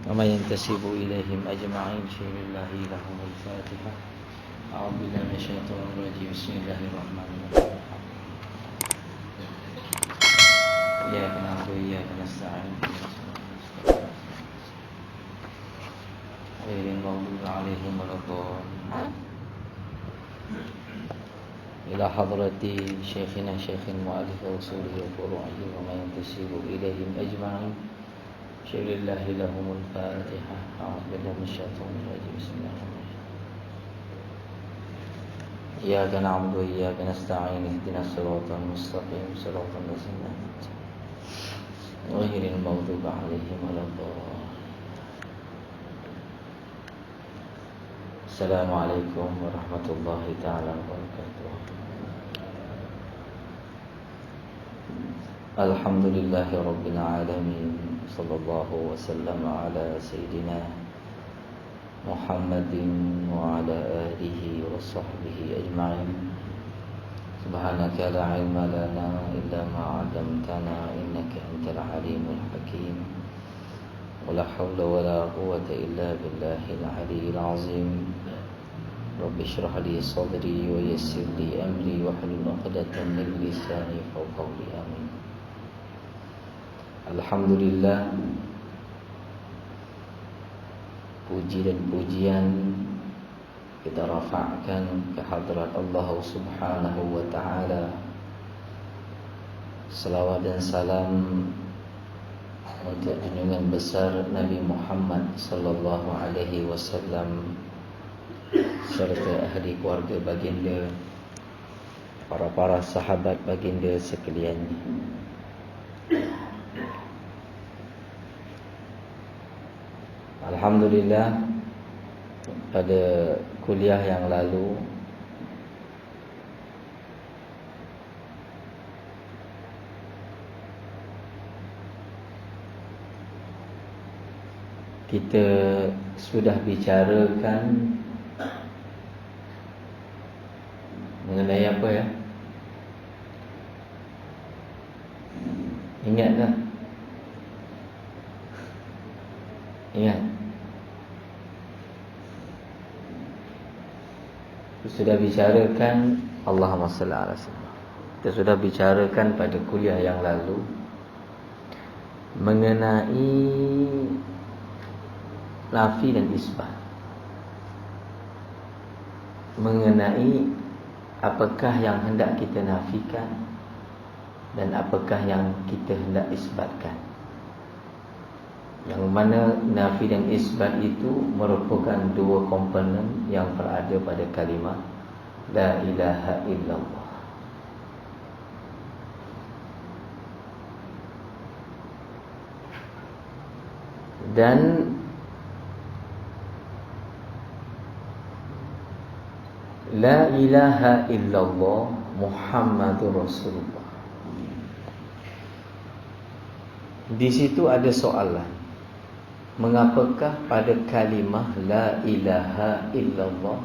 وما ينتسب إليهم أجمعين شيء الله لهم الفاتحة. أعوذ بالله من الشيطان الرجيم. بسم الله الرحمن الرحيم. إياك نعبد وإياك نستعين غير المغضوب عليهم ولا الضالين. إلى حضرة شيخنا شيخ المؤلف وصوله وفروعه وما ينتسب إليهم أجمعين شيء لله لهم الفاتحة. أعوذ بالله من الشيطان الرجيم. بسم الله الرحمن الرحيم. إياك نعبد وإياك نستعين اهدنا الصراط المستقيم صراط الذين أنعمت غير المغضوب عليهم ولا الضالين. السلام عليكم ورحمة الله تعالى وبركاته. الحمد لله رب العالمين. صلى الله وسلم على سيدنا محمد وعلى آله وصحبه أجمعين. سبحانك لا علم لنا إلا ما علمتنا إنك أنت العليم الحكيم. ولا حول ولا قوة إلا بالله العلي العظيم. رب اشرح لي صدري ويسر لي أمري واحلل عقدة من لساني يفقهوا قولي. آمين. Alhamdulillah, puji dan pujian kita rafa'kan ke hadrat Allah Subhanahu wa ta'ala. Salawat dan salam untuk junjungan besar Nabi Muhammad sallallahu alaihi wasallam serta ahli keluarga baginda, para sahabat baginda sekalian. Alhamdulillah, pada kuliah yang lalu kita sudah bicarakan mengenai apa ya? Ingat tak? Ingat? Sudah bicarakan, Allahumma salli ala sayyidina. Kita sudah bicarakan pada kuliah yang lalu mengenai nafi dan isbat, mengenai apakah yang hendak kita nafikan dan apakah yang kita hendak isbatkan. Yang mana nafi dan isbat itu merupakan dua komponen yang berada pada kalimah La ilaha illallah. Dan La ilaha illallah Muhammadur Rasulullah, di situ ada soalan. Mengapakah pada kalimah La ilaha illallah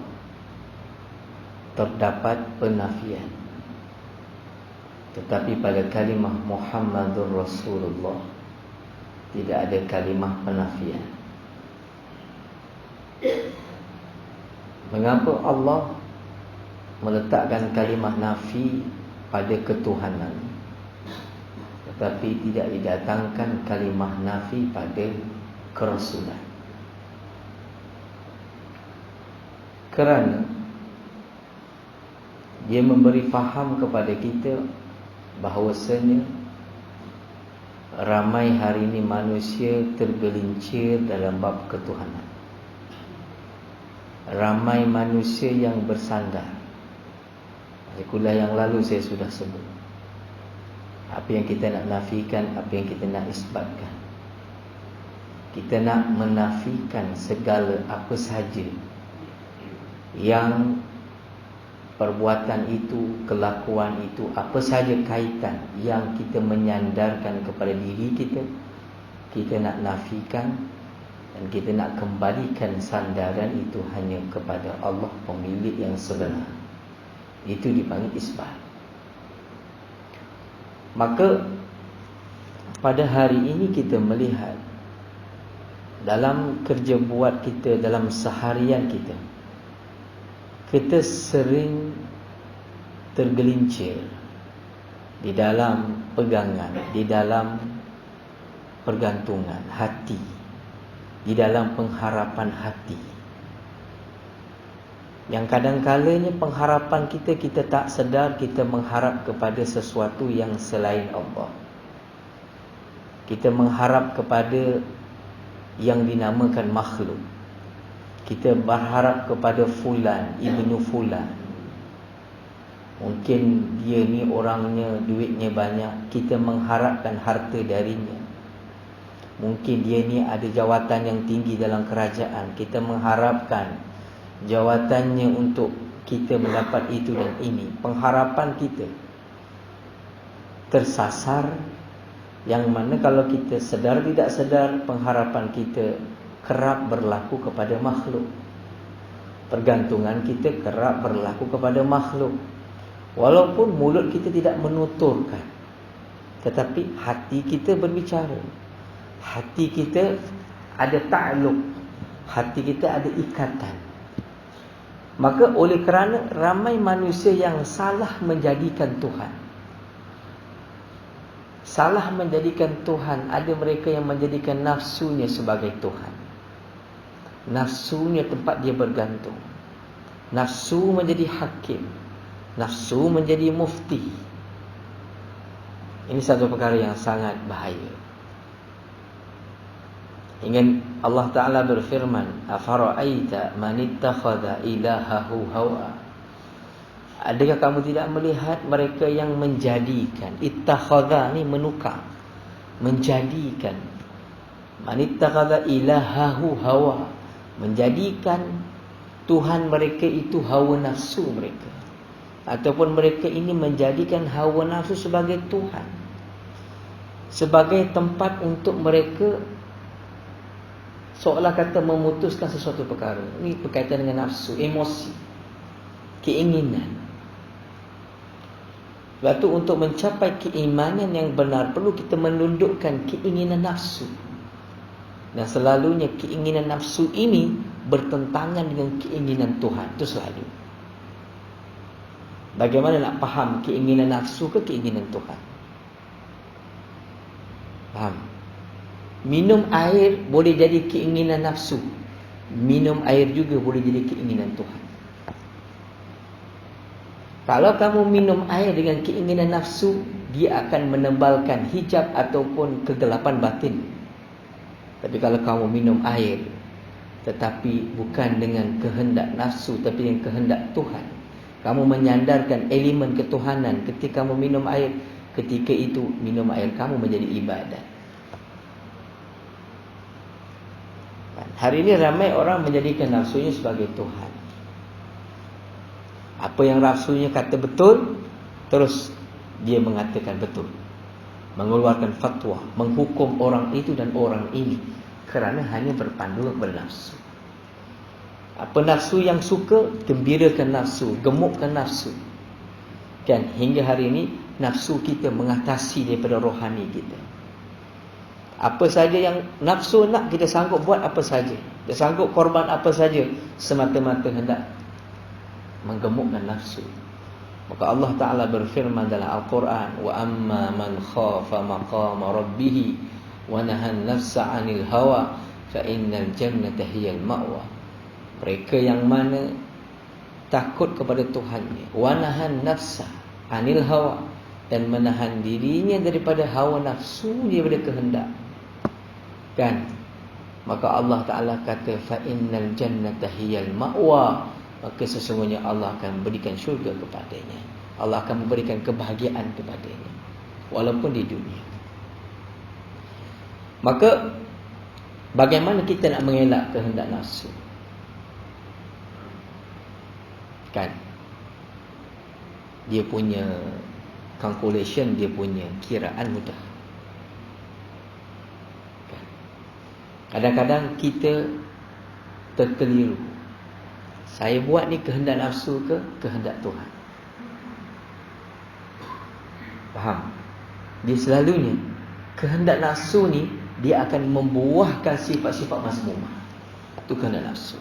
terdapat penafian, tetapi pada kalimah Muhammadur Rasulullah tidak ada kalimah penafian? Mengapa Allah meletakkan kalimah nafi pada ketuhanan, tetapi tidak didatangkan kalimah nafi pada kerasulan? Kerana dia memberi faham kepada kita bahawasanya ramai hari ini manusia tergelincir dalam bab ketuhanan. Ramai manusia yang bersandar. Di kuliah yang lalu saya sudah sebut apa yang kita nak nafikan, apa yang kita nak isbatkan. Kita nak menafikan segala apa sahaja yang perbuatan itu, kelakuan itu, apa sahaja kaitan yang kita menyandarkan kepada diri kita, kita nak nafikan. Dan kita nak kembalikan sandaran itu hanya kepada Allah, pemilik yang sebenar. Itu dipanggil isbat. Maka pada hari ini kita melihat dalam kerja buat kita, dalam seharian kita, kita sering tergelincir di dalam pegangan, di dalam pergantungan hati, di dalam pengharapan hati, yang kadang-kalanya pengharapan kita, kita tak sedar kita mengharap kepada sesuatu yang selain Allah. Kita mengharap kepada yang dinamakan makhluk. Kita berharap kepada fulan, ibnu fulan. Mungkin dia ni orangnya, duitnya banyak, kita mengharapkan harta darinya. Mungkin dia ni ada jawatan yang tinggi dalam kerajaan, kita mengharapkan jawatannya untuk kita mendapat itu dan ini. Pengharapan kita tersasar, yang mana kalau kita sedar tidak sedar, pengharapan kita kerap berlaku kepada makhluk. Pergantungan kita kerap berlaku kepada makhluk. Walaupun mulut kita tidak menuturkan, tetapi hati kita berbicara. Hati kita ada ta'alluq, hati kita ada ikatan. Maka oleh kerana ramai manusia yang salah menjadikan Tuhan, salah menjadikan Tuhan, ada mereka yang menjadikan nafsunya sebagai Tuhan. Nafsunya tempat dia bergantung. Nafsu menjadi hakim, nafsu menjadi mufti. Ini satu perkara yang sangat bahaya. Ingin Allah Ta'ala berfirman, afara'aita man ittakhadha ilahahu hawa. Adakah kamu tidak melihat mereka yang menjadikan, ittakhadha ni menukar, menjadikan, man ittakhadha ilahahu hawa, menjadikan Tuhan mereka itu hawa nafsu mereka, ataupun mereka ini menjadikan hawa nafsu sebagai Tuhan, sebagai tempat untuk mereka seolah kata memutuskan sesuatu perkara. Ini berkaitan dengan nafsu, emosi, keinginan. Sebab tu untuk mencapai keimanan yang benar, perlu kita menundukkan keinginan nafsu. Dan selalunya keinginan nafsu ini bertentangan dengan keinginan Tuhan. Itu selalu. Bagaimana nak faham keinginan nafsu ke keinginan Tuhan? Faham? Minum air boleh jadi keinginan nafsu. Minum air juga boleh jadi keinginan Tuhan. Kalau kamu minum air dengan keinginan nafsu, dia akan menebalkan hijab ataupun kegelapan batin. Tapi kalau kamu minum air tetapi bukan dengan kehendak nafsu, tapi dengan kehendak Tuhan, kamu menyandarkan elemen ketuhanan ketika kamu minum air, ketika itu minum air kamu menjadi ibadat. Hari ini ramai orang menjadikan nafsunya sebagai Tuhan. Apa yang nafsunya kata betul, terus dia mengatakan betul, mengeluarkan fatwa, menghukum orang itu dan orang ini, kerana hanya berpandu bernafsu. Apa nafsu yang suka, gembirakan nafsu, gemukkan nafsu. Dan hingga hari ini nafsu kita mengatasi daripada rohani kita. Apa saja yang nafsu nak, kita sanggup buat apa saja, kita sanggup korban apa saja, semata-mata hendak menggemukkan nafsu. Maka Allah Ta'ala berfirman dalam Al-Quran, wa amma man khafa maqama rabbih wa nahan nafsa 'anil hawa fa innal jannata hiyal ma'wa. Mereka yang mana takut kepada Tuhannya, wa nahan nafsa 'anil hawa, dan menahan dirinya daripada hawa nafsu, daripada kehendak, kan? Maka Allah Ta'ala kata fa innal jannata hiyal ma'wa, maka sesungguhnya Allah akan memberikan syurga kepadanya. Allah akan memberikan kebahagiaan kepadanya, walaupun di dunia. Maka bagaimana kita nak mengelak kehendak nafsu? Kan? Dia punya calculation, dia punya kiraan mudah. Kan? Kadang-kadang kita terkeliru. Saya buat ni kehendak nafsu ke kehendak Tuhan? Faham? Dia selalunya kehendak nafsu ni dia akan membuahkan sifat-sifat mazmumah. Itu kehendak nafsu.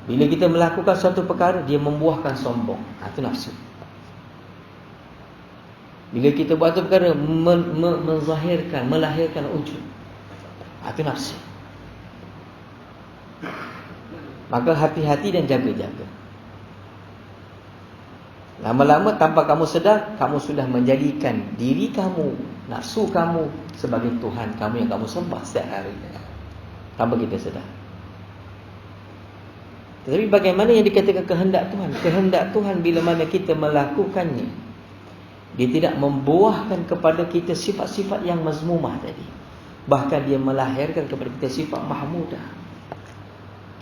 Bila kita melakukan suatu perkara, dia membuahkan sombong. Itu nafsu. Bila kita buat satu perkara, menzahirkan, melahirkan ujub. Itu nafsu. Maka hati-hati dan jaga-jaga. Lama-lama tanpa kamu sedar, kamu sudah menjadikan diri kamu, nafsu kamu sebagai Tuhan kamu yang kamu sembah setiap hari, tanpa kita sedar. Tetapi bagaimana yang dikatakan kehendak Tuhan? Kehendak Tuhan bila mana kita melakukannya, dia tidak membuahkan kepada kita sifat-sifat yang mazmumah tadi. Bahkan dia melahirkan kepada kita sifat mahmudah.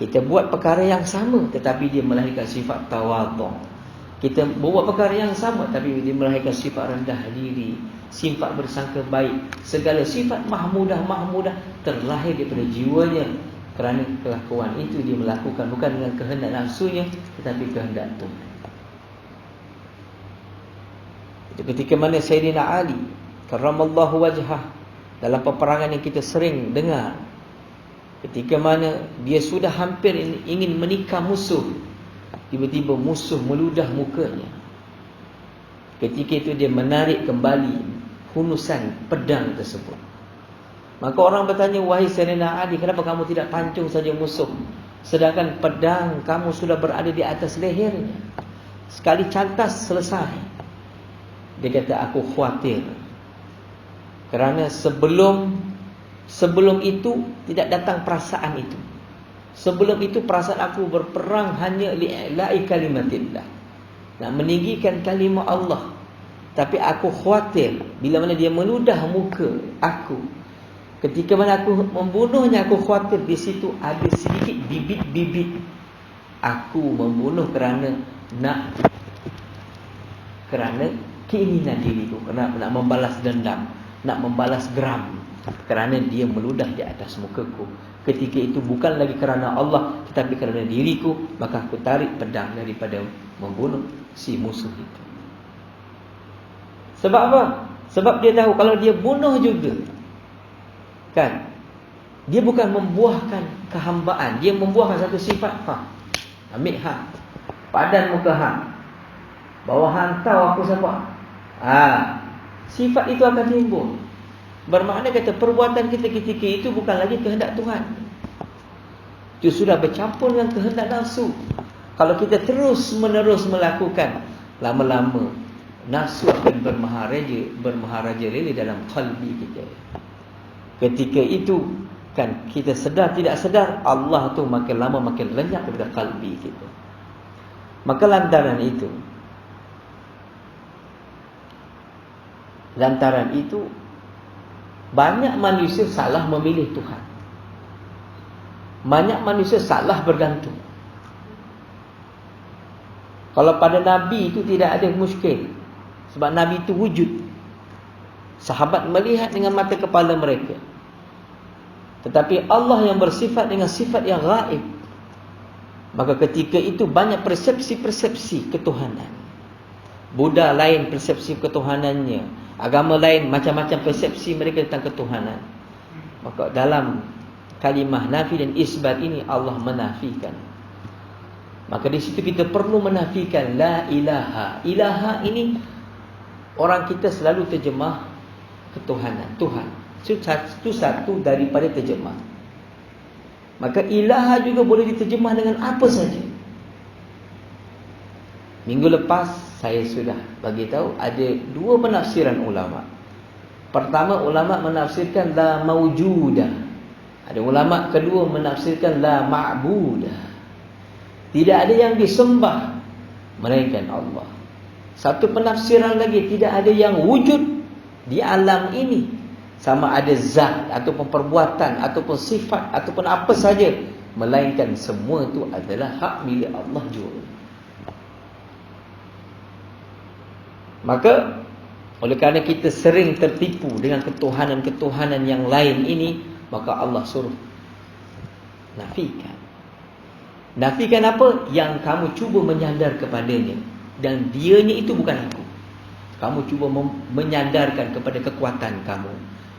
Kita buat perkara yang sama, tetapi dia melahirkan sifat tawadhu. Kita buat perkara yang sama, tapi dia melahirkan sifat rendah diri, sifat bersangka baik. Segala sifat mahmudah terlahir daripada jiwanya. Kerana kelakuan itu dia melakukan bukan dengan kehendak nafsunya, tetapi kehendak Tuhan. Itu ketika mana Sayyidina Ali karramallahu wajhah, dalam peperangan yang kita sering dengar, ketika mana dia sudah hampir ingin menikam musuh, tiba-tiba musuh meludah mukanya. Ketika itu dia menarik kembali hunusan pedang tersebut. Maka orang bertanya, wahai Sayyidina Ali, kenapa kamu tidak pancung saja musuh, sedangkan pedang kamu sudah berada di atas lehernya? Sekali cantas selesai. Dia kata, aku khawatir kerana sebelum itu tidak datang perasaan itu. Sebelum itu perasaan aku berperang hanya li'ila'i kalimatillah, nak meninggikan kalimah Allah. Tapi aku khawatir bila mana dia meludah muka aku, ketika mana aku membunuhnya, aku khawatir di situ ada sedikit bibit-bibit aku membunuh kerana keinginan diriku, kerana nak membalas dendam, nak membalas geram, kerana dia meludah di atas mukaku. Ketika itu bukan lagi kerana Allah, tetapi kerana diriku, maka aku tarik pedang daripada membunuh si musuh itu. Sebab apa? Sebab dia tahu kalau dia bunuh juga, kan, dia bukan membuahkan kehambaan, dia membuahkan satu sifat. Ambil padan muka bawa tahu aku siapa. Sifat itu akan timbul. Bermakna kata perbuatan kita ketika itu bukan lagi kehendak Tuhan. Itu sudah bercampur dengan kehendak nafsu. Kalau kita terus menerus melakukan, lama-lama nafsu akan bermaharaja lili dalam qalbi kita. Ketika itu kan kita sedar tidak sedar, Allah tu makin lama makin lenyap daripada qalbi kita. Maka lantaran itu banyak manusia salah memilih Tuhan. Banyak manusia salah bergantung. Kalau pada Nabi itu tidak ada muskil, sebab Nabi itu wujud. Sahabat melihat dengan mata kepala mereka. Tetapi Allah yang bersifat dengan sifat yang gaib, maka ketika itu banyak persepsi-persepsi ketuhanan. Buddha lain persepsi ketuhanannya, agama lain macam-macam persepsi mereka tentang ketuhanan. Maka dalam kalimah nafi dan isbat ini Allah menafikan. Maka di situ kita perlu menafikan la ilaha. Ilaha ini orang kita selalu terjemah ketuhanan, Tuhan. Itu satu daripada terjemah. Maka ilaha juga boleh diterjemah dengan apa saja. Minggu lepas saya sudah bagi tahu ada dua penafsiran ulama. Pertama, ulama menafsirkan la maujudah. Ada ulama kedua menafsirkan la ma'budah. Tidak ada yang disembah melainkan Allah. Satu penafsiran lagi, tidak ada yang wujud di alam ini, sama ada zat ataupun perbuatan ataupun sifat ataupun apa saja, melainkan semua itu adalah hak milik Allah juga. Maka oleh kerana kita sering tertipu dengan ketuhanan-ketuhanan yang lain ini, maka Allah suruh nafikan. Nafikan apa? Yang kamu cuba menyandar kepadanya, dan dianya itu bukan aku. Kamu cuba menyandarkan kepada kekuatan kamu,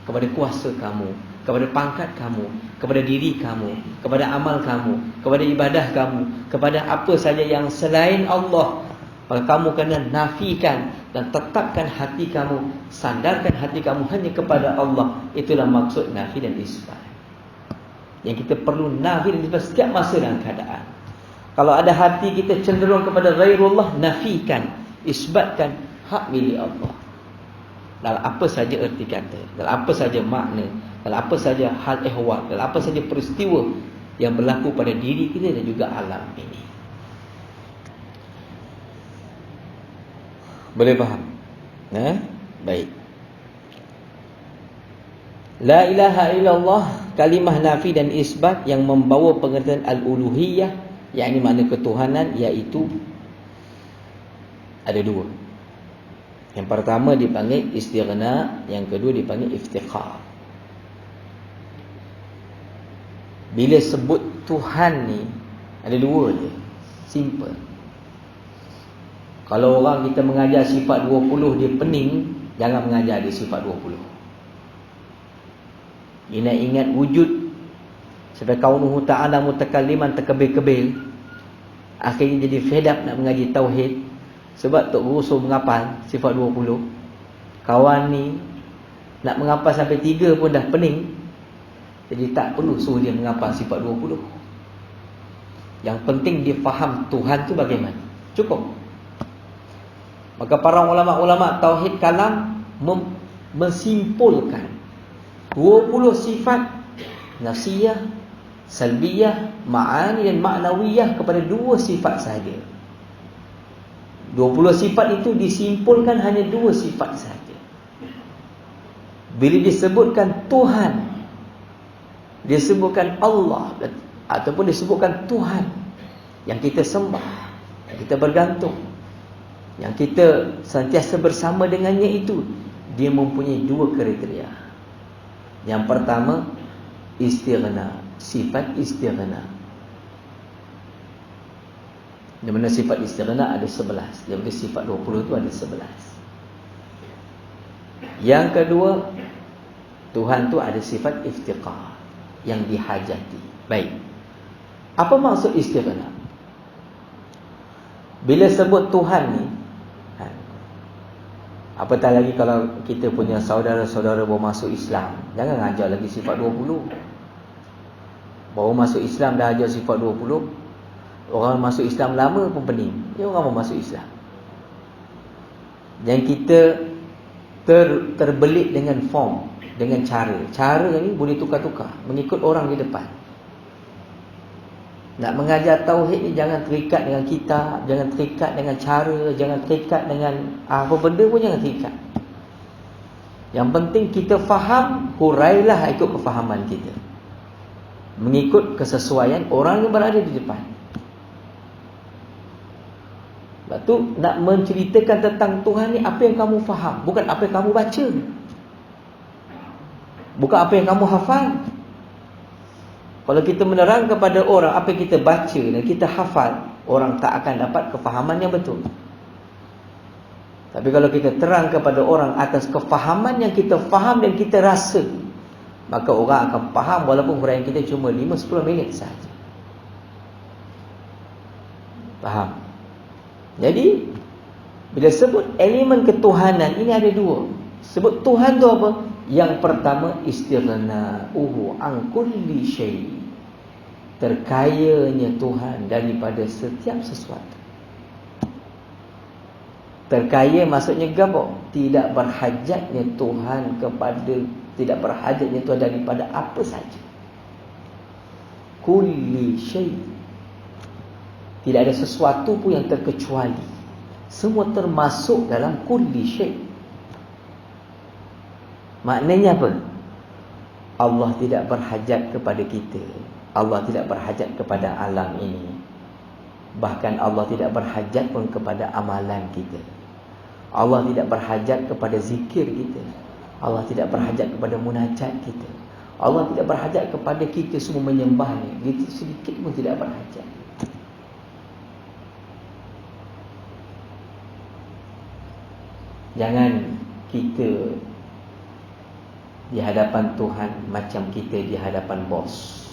kepada kuasa kamu, kepada pangkat kamu, kepada diri kamu, kepada amal kamu, kepada ibadah kamu, kepada apa saja yang selain Allah, maka kamu kena nafikan dan tetapkan hati kamu, sandarkan hati kamu hanya kepada Allah. Itulah maksud nafi dan isbat. Yang kita perlu nafi dan isbat setiap masa dan keadaan. Kalau ada hati kita cenderung kepada ghairullah, nafikan, isbatkan hak milik Allah. Dalam apa saja erti kata, dalam apa saja makna, dalam apa saja hal ehwal, dalam apa saja peristiwa yang berlaku pada diri kita dan juga alam ini. Boleh faham? Baik. La ilaha illallah, kalimah nafi dan isbat yang membawa pengertian al-uluhiyah, yakni makna ketuhanan, iaitu ada dua. Yang pertama dipanggil istighna, yang kedua dipanggil iftiqar. Bila sebut Tuhan ni ada dua je. Simple. Kalau orang kita mengajar sifat 20 dia pening, jangan mengajar dia sifat 20. Dia nak ingat wujud sampai kaunuhu ta'ala mutakalliman terkebil-kebil. Akhirnya jadi fed up nak mengaji tauhid. Sebab Tok Guru suruh menghafal sifat 20. Kawan ni nak menghafal sampai 3 pun dah pening. Jadi tak perlu suruh dia menghafal sifat 20. Yang penting dia faham Tuhan tu bagaimana. Cukup. Maka para ulama-ulama tauhid kalam mensimpulkan 20 sifat nafsiyah, salbiyah, ma'ani dan ma'nawiyah kepada 2 sifat sahaja. 20 sifat itu disimpulkan hanya 2 sifat sahaja. Bila disebutkan Tuhan, disebutkan Allah, ataupun disebutkan Tuhan yang kita sembah, yang kita bergantung, yang kita sentiasa bersama dengannya, itu dia mempunyai 2 kriteria. Yang pertama, istighna, sifat istighna. Di mana sifat istighna ada 11. Daripada sifat 20 itu ada 11. Yang kedua, Tuhan tu ada sifat iftiqar, yang dihajati. Baik. Apa maksud istighna? Bila sebut Tuhan ni, apatah lagi kalau kita punya saudara-saudara baru masuk Islam, jangan ajar lagi sifat 20. Baru masuk Islam dah ajar sifat 20. Orang masuk Islam lama pun pening. Dia orang mau masuk Islam. Dan kita terbelit dengan form, dengan cara. Cara ni boleh tukar-tukar mengikut orang di depan. Nak mengajar tauhid ni jangan terikat dengan kitab, jangan terikat dengan cara, jangan terikat dengan apa benda pun jangan terikat. Yang penting kita faham, hurailah ikut kefahaman kita, mengikut kesesuaian orang yang berada di depan. Lepas tu nak menceritakan tentang Tuhan ni, apa yang kamu faham, bukan apa yang kamu baca, bukan apa yang kamu hafal. Kalau kita menerang kepada orang apa yang kita baca dan kita hafal, orang tak akan dapat kefahaman yang betul. Tapi kalau kita terang kepada orang atas kefahaman yang kita faham dan kita rasa, maka orang akan faham walaupun huraian kita cuma 5-10 minit sahaja. Faham? Jadi bila sebut elemen ketuhanan ini ada 2. Sebut Tuhan tu apa? Yang pertama, istighna'uhu an kulli syai'. Terkayanya Tuhan daripada setiap sesuatu. Terkaya maksudnya gapo? Tidak berhajatnya Tuhan kepada, tidak berhajatnya Tuhan daripada apa saja. Kulli syai'. Tidak ada sesuatu pun yang terkecuali. Semua termasuk dalam kulli syai'. Maknanya apa? Allah tidak berhajat kepada kita. Allah tidak berhajat kepada alam ini. Bahkan Allah tidak berhajat pun kepada amalan kita. Allah tidak berhajat kepada zikir kita. Allah tidak berhajat kepada munajat kita. Allah tidak berhajat kepada kita semua menyembahnya. Dia sedikit pun tidak berhajat. Jangan kita di hadapan Tuhan macam kita di hadapan bos.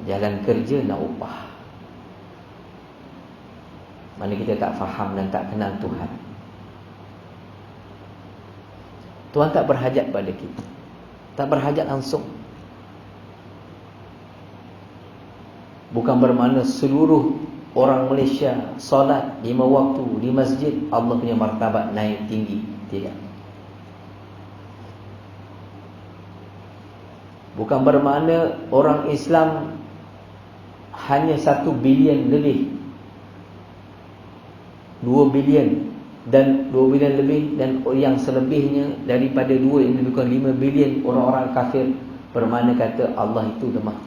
Jalan kerja nak upah. Mana kita tak faham dan tak kenal Tuhan. Tuhan tak berhajat pada kita. Tak berhajat langsung. Bukan bermakna seluruh orang Malaysia solat 5 waktu di masjid, Allah punya martabat naik tinggi. Tidak. Bukan bermakna orang Islam hanya 1 bilion lebih, 2 bilion dan 2 bilion lebih, dan yang selebihnya daripada 2 yang lebih kurang 5 bilion orang-orang kafir, bermakna kata Allah itu lemah.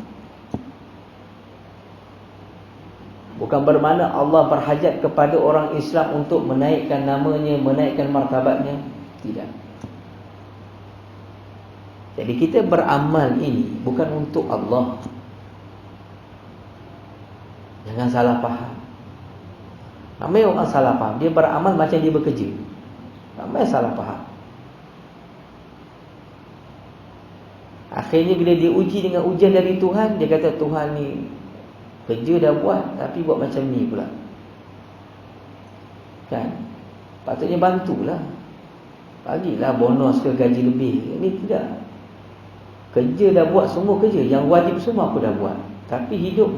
Bukan bermakna Allah berhajat kepada orang Islam untuk menaikkan namanya, menaikkan martabatnya. Tidak. Jadi kita beramal ini bukan untuk Allah. Jangan salah faham. Ramai orang salah faham. Dia beramal macam dia bekerja. Ramai salah faham. Akhirnya bila dia uji dengan ujian dari Tuhan, dia kata Tuhan ni kerja dah buat tapi buat macam ni pula. Kan? Patutnya bantulah. Bagilah bonus ke gaji lebih. Ini tidak. Kerja dah buat semua kerja. Yang wajib semua aku dah buat. Tapi hidup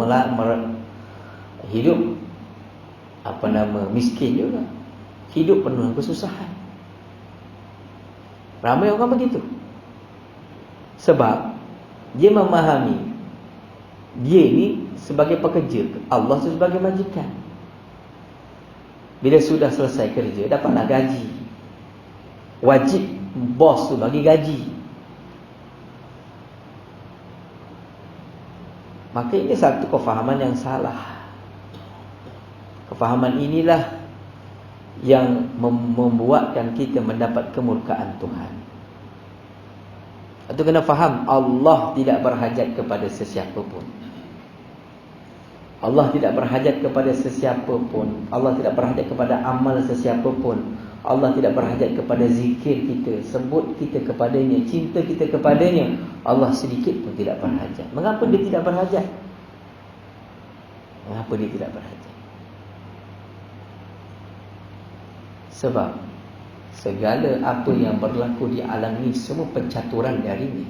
hidup miskin juga. Hidup penuh dengan kesusahan. Ramai orang begitu. Sebab dia memahami dia ni sebagai pekerja, Allah tu sebagai majikan. Bila sudah selesai kerja, dapatlah gaji. Wajib bos tu bagi gaji. Maka ini satu kefahaman yang salah. Kefahaman inilah yang membuatkan kita mendapat kemurkaan Tuhan. Itu kena faham, Allah tidak berhajat kepada sesiapa pun. Allah tidak berhajat kepada sesiapa pun. Allah tidak berhajat kepada amal sesiapa pun. Allah tidak berhajat kepada zikir kita, sebut kita kepadanya, cinta kita kepadanya. Allah sedikit pun tidak berhajat. Mengapa dia tidak berhajat? Mengapa dia tidak berhajat? Sebab segala apa yang berlaku di alam ini semua pencaturan darinya.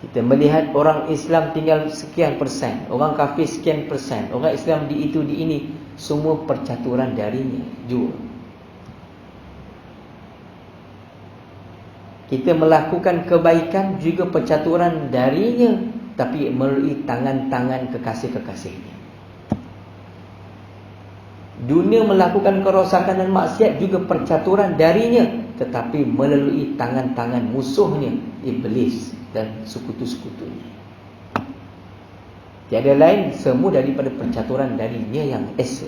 Kita melihat orang Islam tinggal sekian persen, orang kafir sekian persen, orang Islam di itu, di ini, semua percaturan darinya juga. Kita melakukan kebaikan juga percaturan darinya, tapi melalui tangan-tangan kekasih-kekasihnya. Dunia melakukan kerosakan dan maksiat juga percaturan darinya, tetapi melalui tangan-tangan musuhnya, Iblis dan sekutu-sekutunya. Tiada lain, semua daripada percaturan darinya yang esa.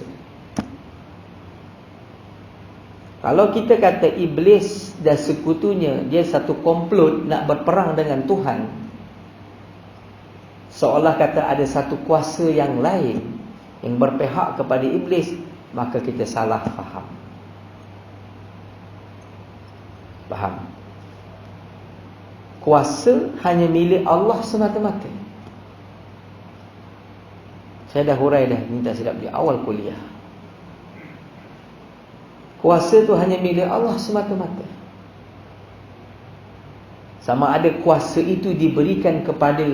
Kalau kita kata Iblis dan sekutunya dia satu komplot nak berperang dengan Tuhan, seolah kata ada satu kuasa yang lain yang berpihak kepada Iblis, maka kita salah faham. Faham? Kuasa hanya milik Allah semata-mata. Saya dah hurai dah, minta silap di awal kuliah. Kuasa tu hanya milik Allah semata-mata. Sama ada kuasa itu diberikan kepada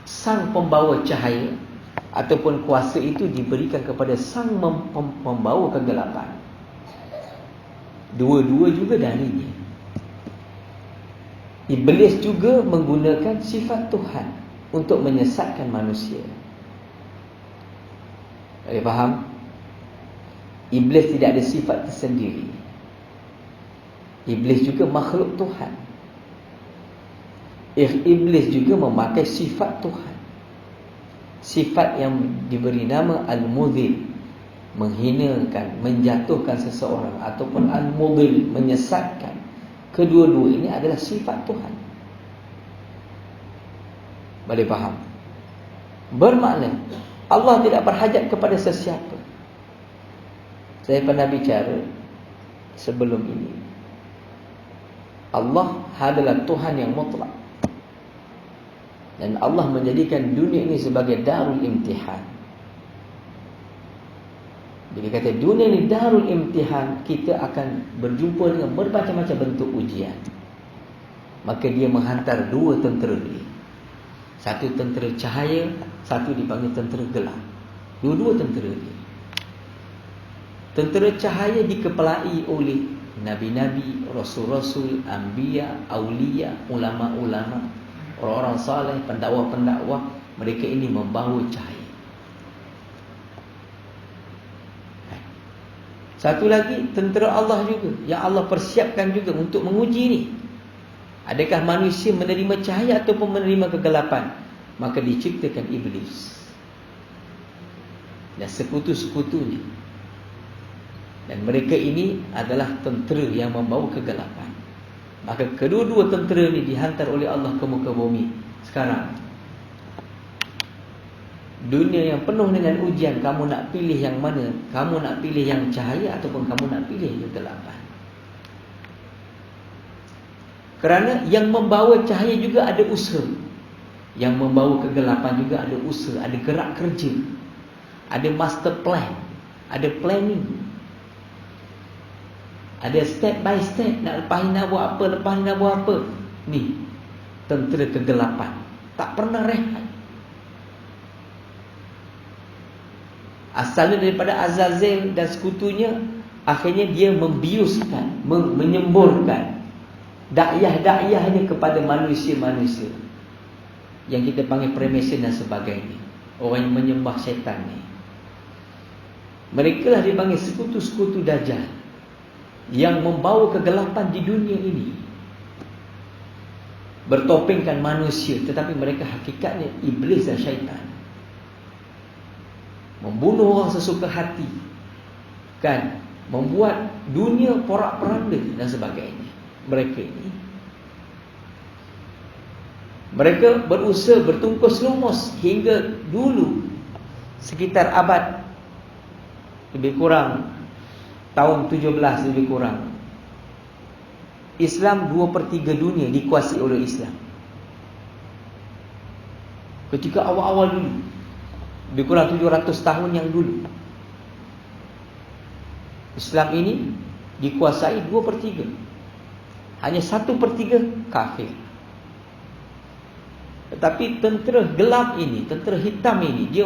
sang pembawa cahaya, ataupun kuasa itu diberikan kepada sang pembawa kegelapan. Dua-dua juga darinya. Iblis juga menggunakan sifat Tuhan untuk menyesatkan manusia. Boleh faham? Iblis tidak ada sifat tersendiri. Iblis juga makhluk Tuhan. Iblis juga memakai sifat Tuhan. Sifat yang diberi nama Al-Mudhil, menghinakan, menjatuhkan seseorang, ataupun Al-Mudhil, menyesatkan. Kedua-dua ini adalah sifat Tuhan. Boleh faham? Bermakna Allah tidak berhajat kepada sesiapa. Saya pernah bicara sebelum ini, Allah adalah Tuhan yang mutlak, dan Allah menjadikan dunia ini sebagai darul imtihan. Bila kata dunia ini darul imtihan, kita akan berjumpa dengan bermacam-macam bentuk ujian. Maka dia menghantar dua tentera dia. Satu tentera cahaya, satu dipanggil tentera gelap. Dua-dua tentera dia. Tentera cahaya dikepalai oleh nabi-nabi, rasul-rasul, anbiya, aulia, ulama-ulama, orang-orang saleh, pendakwa-pendakwa. Mereka ini membawa cahaya. Satu lagi tentera Allah juga, yang Allah persiapkan juga untuk menguji ini. Adakah manusia menerima cahaya ataupun menerima kegelapan? Maka diciptakan iblis dan sekutu-sekutunya. Dan mereka ini adalah tentera yang membawa kegelapan. Maka kedua-dua tentera ini dihantar oleh Allah ke muka bumi. Sekarang dunia yang penuh dengan ujian, kamu nak pilih yang mana? Kamu nak pilih yang cahaya ataupun kamu nak pilih yang kegelapan? Kerana yang membawa cahaya juga ada usaha, yang membawa kegelapan juga ada usaha, ada gerak kerja, ada master plan, ada planning, ada step by step. Nak lepas ni nak buat apa, lepas ni nak buat apa. Ni tentera kegelapan, tak pernah rehat. Asalnya daripada Azazel dan sekutunya, akhirnya dia membiuskan, menyemburkan dakyah-dakyahnya kepada manusia-manusia yang kita panggil Freemason dan sebagainya, orang yang menyembah syaitan ni. Mereka lah dipanggil sekutu-sekutu Dajjal yang membawa kegelapan di dunia ini, bertopengkan manusia, tetapi mereka hakikatnya iblis dan syaitan. Membunuh orang sesuka hati, kan, membuat dunia porak-poranda dan sebagainya. Mereka berusaha bertungkus lumus hingga dulu, sekitar abad lebih kurang tahun 17 lebih kurang, Islam 2/3 dunia dikuasai oleh Islam. Ketika awal-awal dulu, lebih kurang 700 tahun yang dulu, Islam ini dikuasai 2/3. Hanya 1/3 kafir. Tetapi tentera gelap ini, tentera hitam ini, dia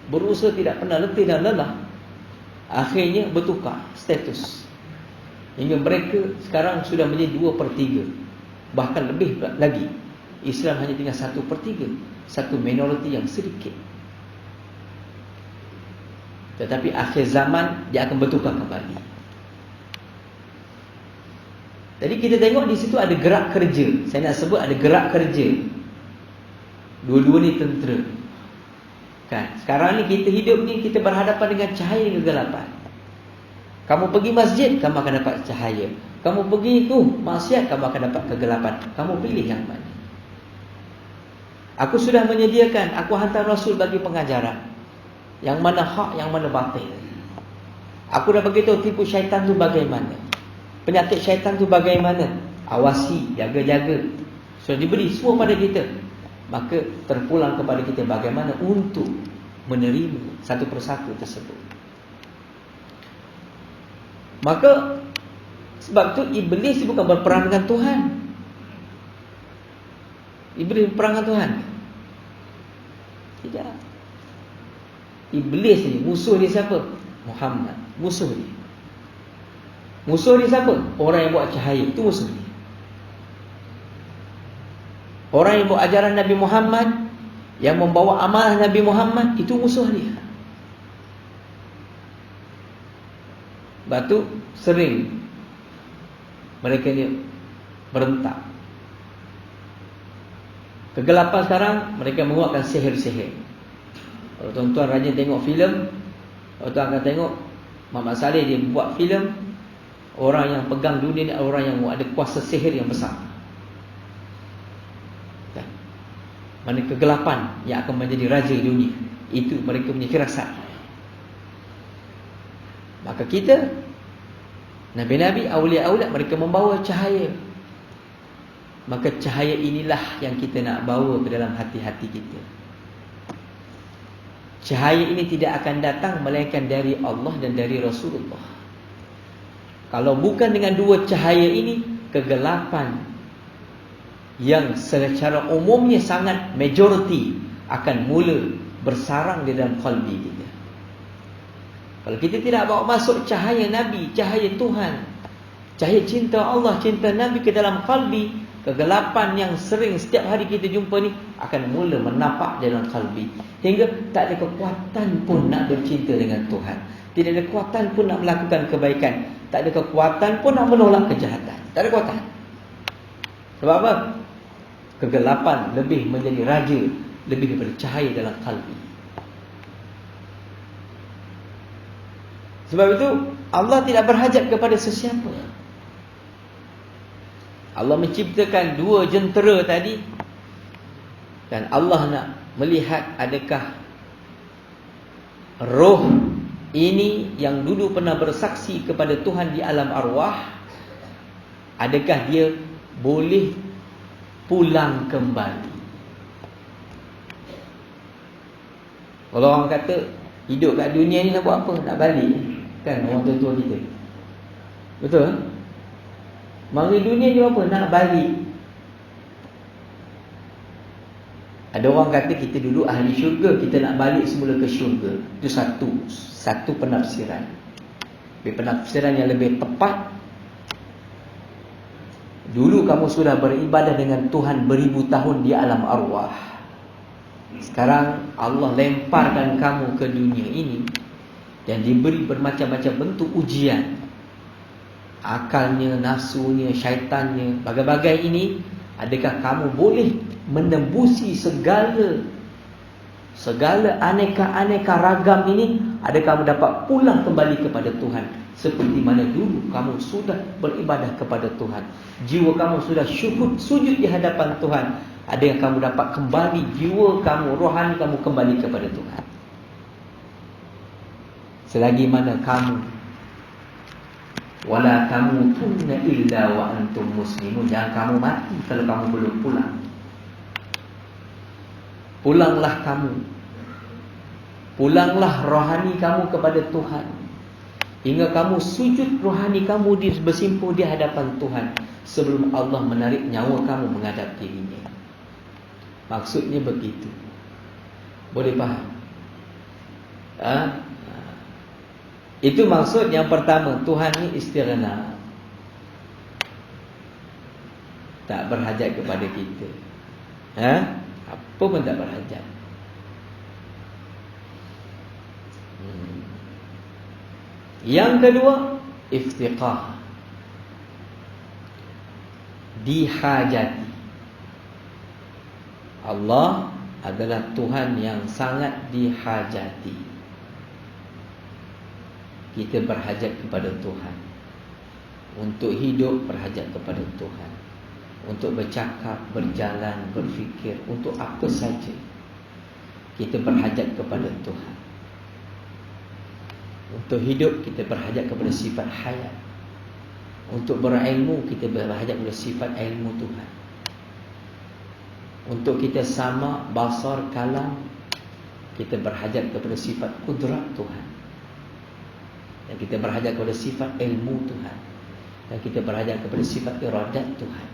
berusaha tidak pernah letih dan lelah. Akhirnya bertukar status, hingga mereka sekarang sudah menjadi 2/3. Bahkan lebih lagi, Islam hanya tinggal 1/3, satu minoriti yang sedikit. Tetapi akhir zaman dia akan bertukar kembali. Jadi kita tengok di situ ada gerak kerja. Saya nak sebut ada gerak kerja. Dua-dua ni tentera, kan? Sekarang ni kita hidup ni, kita berhadapan dengan cahaya dan kegelapan. Kamu pergi masjid, kamu akan dapat cahaya. Kamu pergi tu maksiat, kamu akan dapat kegelapan. Kamu pilih yang mana? Aku sudah menyediakan, aku hantar Rasul bagi pengajaran, yang mana hak, yang mana batil. Aku dah beritahu tipu syaitan tu bagaimana, penyakit syaitan tu bagaimana. Awasi, jaga-jaga. Sudah diberi semua pada kita. Maka terpulang kepada kita bagaimana untuk menerima satu persatu tersebut. Maka sebab tu iblis bukan berperang dengan Tuhan. Iblis berperang dengan Tuhan? Tidak. Iblis ni musuh dia siapa? Muhammad. Musuh dia. Musuh dia siapa? Orang yang buat cahaya, itu musuh dia. Orang yang bawa ajaran Nabi Muhammad, yang membawa amanah Nabi Muhammad, itu musuh dia. Batu sering mereka ni berentak. Kegelapan sekarang, mereka menguatkan sihir-sihir. Kalau tuan-tuan rajin tengok filem, tuan-tuan akan tengok Muhammad Saleh dia buat filem, orang yang pegang dunia ni orang yang ada kuasa sihir yang besar. Mana kegelapan yang akan menjadi raja dunia. Itu mereka punya firasat. Maka Maka kita, Nabi-Nabi, awliya-awliya, mereka membawa cahaya. Maka cahaya inilah yang kita nak bawa ke dalam hati-hati kita. Cahaya ini tidak akan datang melainkan dari Allah dan dari Rasulullah. Kalau bukan dengan dua cahaya ini, kegelapan yang secara umumnya sangat majoriti akan mula bersarang di dalam qalbi kita. Kalau kita tidak bawa masuk cahaya Nabi, cahaya Tuhan, cahaya cinta Allah, cinta Nabi ke dalam qalbi, kegelapan yang sering setiap hari kita jumpa ni akan mula menapak dalam qalbi. Hingga tak ada kekuatan pun nak bercinta dengan Tuhan. Tidak ada kekuatan pun nak melakukan kebaikan. Tak ada kekuatan pun nak menolak kejahatan. Tak ada kekuatan. Sebab apa? Kegelapan lebih menjadi raja, lebih daripada cahaya dalam qalbi. Sebab itu Allah tidak berhajat kepada sesiapa. Allah menciptakan dua jentera tadi, dan Allah nak melihat adakah roh ini yang dulu pernah bersaksi kepada Tuhan di alam arwah, adakah dia boleh pulang kembali. Kalau orang kata hidup kat dunia ni nak buat apa? Nak balik. Kan orang tua-tua kita. Betul? Mari dunia ni apa? Nak balik. Ada orang kata kita dulu ahli syurga, kita nak balik semula ke syurga. Itu satu penafsiran. Tapi penafsiran yang lebih tepat, dulu kamu sudah beribadah dengan Tuhan beribu tahun di alam arwah. Sekarang Allah lemparkan kamu ke dunia ini dan diberi bermacam-macam bentuk ujian. Akalnya, nafsunya, syaitannya, bagai-bagai ini. Adakah kamu boleh menembusi segala aneka-aneka ragam ini? Adakah kamu dapat pulang kembali kepada Tuhan seperti mana dulu kamu sudah beribadah kepada Tuhan? Jiwa kamu sudah sujud di hadapan Tuhan. Adakah kamu dapat kembali jiwa kamu, rohani kamu kembali kepada Tuhan? Selagi mana kamu wala tamutunna illa wa antum muslimun, jangan kamu mati kalau kamu belum pulang. Pulanglah kamu. Pulanglah rohani kamu kepada Tuhan. Hingga kamu sujud rohani kamu bersimpuh di hadapan Tuhan sebelum Allah menarik nyawa kamu menghadap dirinya. Maksudnya begitu. Boleh faham? Itu maksud yang pertama. Tuhan ni istighna, tak berhajat kepada kita. Apa pun tak berhajat. Yang kedua, iftiqah, dihajati. Allah adalah Tuhan yang sangat dihajati. Kita berhajat kepada Tuhan. Untuk hidup berhajat kepada Tuhan. Untuk bercakap, berjalan, berfikir, untuk apa saja kita berhajat kepada Tuhan. Untuk hidup kita berhajat kepada sifat hayat. Untuk berilmu kita berhajat kepada sifat ilmu Tuhan. Untuk kita sama basar kalam, kita berhajat kepada sifat kudrat Tuhan. Dan kita berhajat kepada sifat ilmu Tuhan. Dan kita berhajat kepada sifat iradat Tuhan.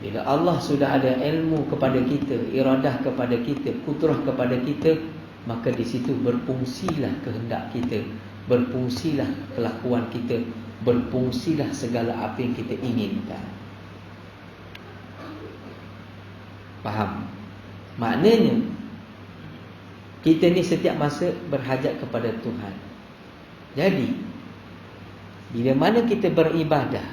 Bila Allah sudah ada ilmu kepada kita, iradah kepada kita, kudrah kepada kita, maka di situ berfungsilah kehendak kita, berfungsilah kelakuan kita, berfungsilah segala apa yang kita inginkan. Faham? Maknanya kita ni setiap masa berhajat kepada Tuhan. Jadi bila mana kita beribadah,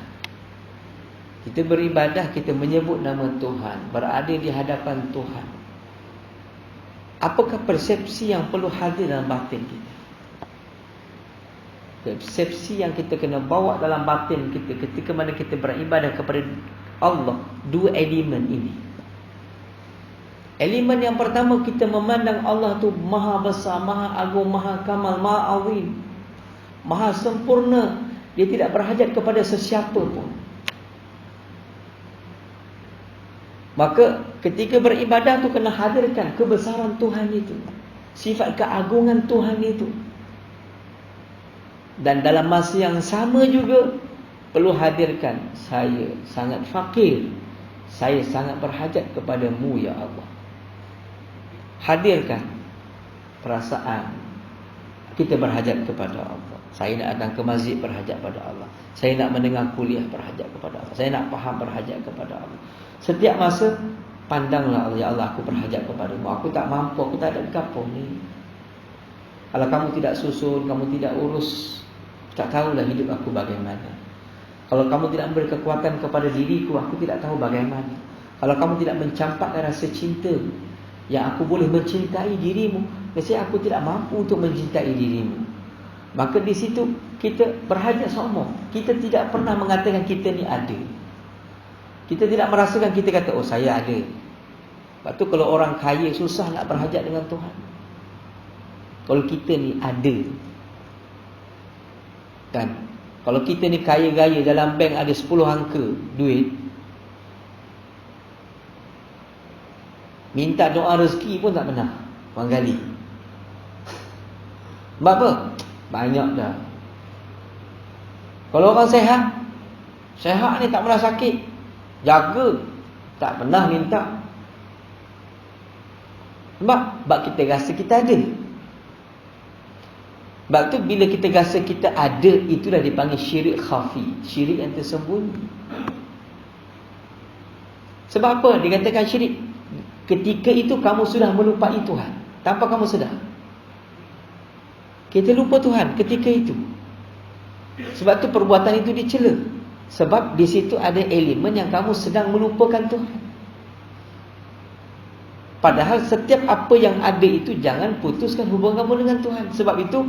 kita menyebut nama Tuhan, berada di hadapan Tuhan, apakah persepsi yang perlu hadir dalam batin kita? Persepsi yang kita kena bawa dalam batin kita ketika mana kita beribadah kepada Allah, dua elemen ini. Elemen yang pertama, kita memandang Allah tu maha besar, maha agung, maha kamal, maha azim, maha sempurna. Dia tidak berhajat kepada sesiapa pun. Maka ketika beribadah tu kena hadirkan kebesaran Tuhan itu, sifat keagungan Tuhan itu. Dan dalam masa yang sama juga perlu hadirkan, saya sangat fakir, saya sangat berhajat kepadamu ya Allah. Hadirkan perasaan kita berhajat kepada Allah. Saya nak datang ke masjid, berhajat kepada Allah. Saya nak mendengar kuliah, berhajat kepada Allah. Saya nak faham, berhajat kepada Allah. Setiap masa pandanglah Allah, ya Allah, aku berhajat kepadamu. Aku tak mampu, aku tak ada kapur ni. Kalau kamu tidak susun, kamu tidak urus, tak tahulah hidup aku bagaimana. Kalau kamu tidak memberi kekuatan kepada diriku, aku tidak tahu bagaimana. Kalau kamu tidak mencampakkan rasa cinta yang aku boleh mencintai dirimu, mesti aku tidak mampu untuk mencintai dirimu. Maka di situ kita berhajat sombong. Kita tidak pernah mengatakan kita ni ada. Kita tidak merasakan kita kata, oh saya ada. Sebab tu kalau orang kaya susah nak berhajat dengan Tuhan. Kalau kita ni ada. Kan? Kalau kita ni kaya-gaya, dalam bank ada 10 angka duit, minta doa rezeki pun tak pernah orang gali. Sebab apa? Banyak dah. Kalau orang sehat, sehat ni tak pernah sakit, jaga, tak pernah minta. Sebab kita rasa kita ada. Sebab tu bila kita rasa kita ada, itulah dipanggil syirik khafi, syirik yang tersembunyi. Sebab apa dikatakan syirik? Ketika itu kamu sudah melupai Tuhan tanpa kamu sedar. Kita lupa Tuhan ketika itu. Sebab tu perbuatan itu dicela. Sebab di situ ada elemen yang kamu sedang melupakan Tuhan. Padahal setiap apa yang ada itu, jangan putuskan hubungan kamu dengan Tuhan. Sebab itu,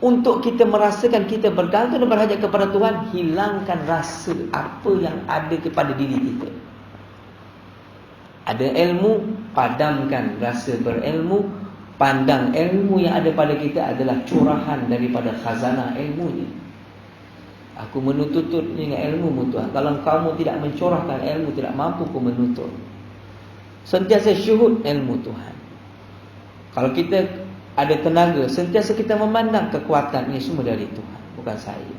untuk kita merasakan kita bergantung dan berhajat kepada Tuhan, hilangkan rasa apa yang ada kepada diri kita. Ada ilmu, padamkan rasa berilmu. Pandang ilmu yang ada pada kita adalah curahan daripada khazanah ilmunya. Aku menuntut dengan ilmu Tuhan. Kalau kamu tidak mencurahkan ilmu, tidak mampu ku menuntut. Sentiasa syuhud ilmu Tuhan. Kalau kita ada tenaga, sentiasa kita memandang kekuatan ini semua dari Tuhan, bukan saya.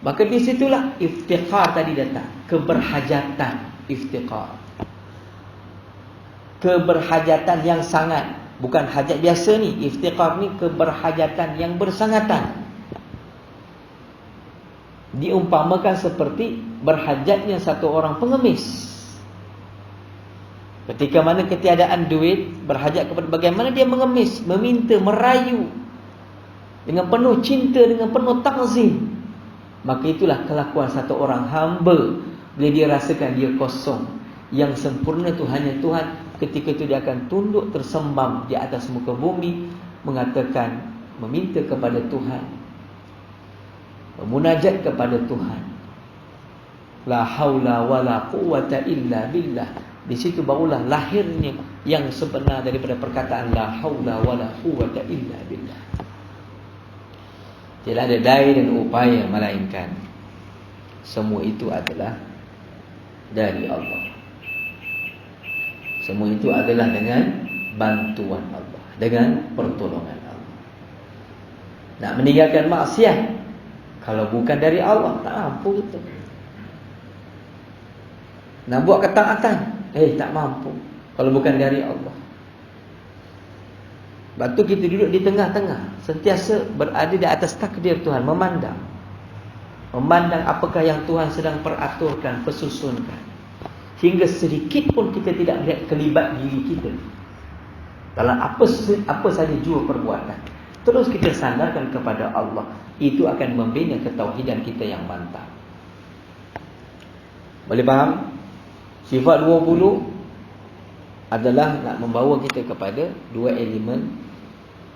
Maka di situlah iftiqar tadi datang, keberhajatan, iftiqar. Keberhajatan yang sangat, bukan hajat biasa ni. Iftiqar ni keberhajatan yang bersangatan. Diumpamakan seperti berhajatnya satu orang pengemis. Ketika mana ketiadaan duit, berhajat kepada bagaimana dia mengemis, meminta, merayu dengan penuh cinta, dengan penuh takzim. Maka itulah kelakuan satu orang hamba bila dia rasakan dia kosong. Yang sempurna tu hanya Tuhan. Ketika itu dia akan tunduk tersembam di atas muka bumi, mengatakan, meminta kepada Tuhan, memunajat kepada Tuhan. La haula wala quwwata illa billah. Di situ barulah lahirnya yang sebenar daripada perkataan la haula wala quwwata illa billah. Tidak ada daya dan upaya melainkan semua itu adalah dari Allah. Semua itu adalah dengan bantuan Allah, dengan pertolongan Allah. Nak meninggalkan maksiat, kalau bukan dari Allah, tak mampu kita. Nak buat ketaatan, tak mampu kalau bukan dari Allah. Sebab tu kita duduk di tengah-tengah, sentiasa berada di atas takdir Tuhan, memandang apakah yang Tuhan sedang peraturkan, persusunkan. Hingga sedikit pun kita tidak melihat kelibat diri kita dalam apa saja jua perbuatan. Terus kita sandarkan kepada Allah. Itu akan membina ketauhidan kita yang mantap. Boleh faham? Sifat 20 adalah nak membawa kita kepada dua elemen.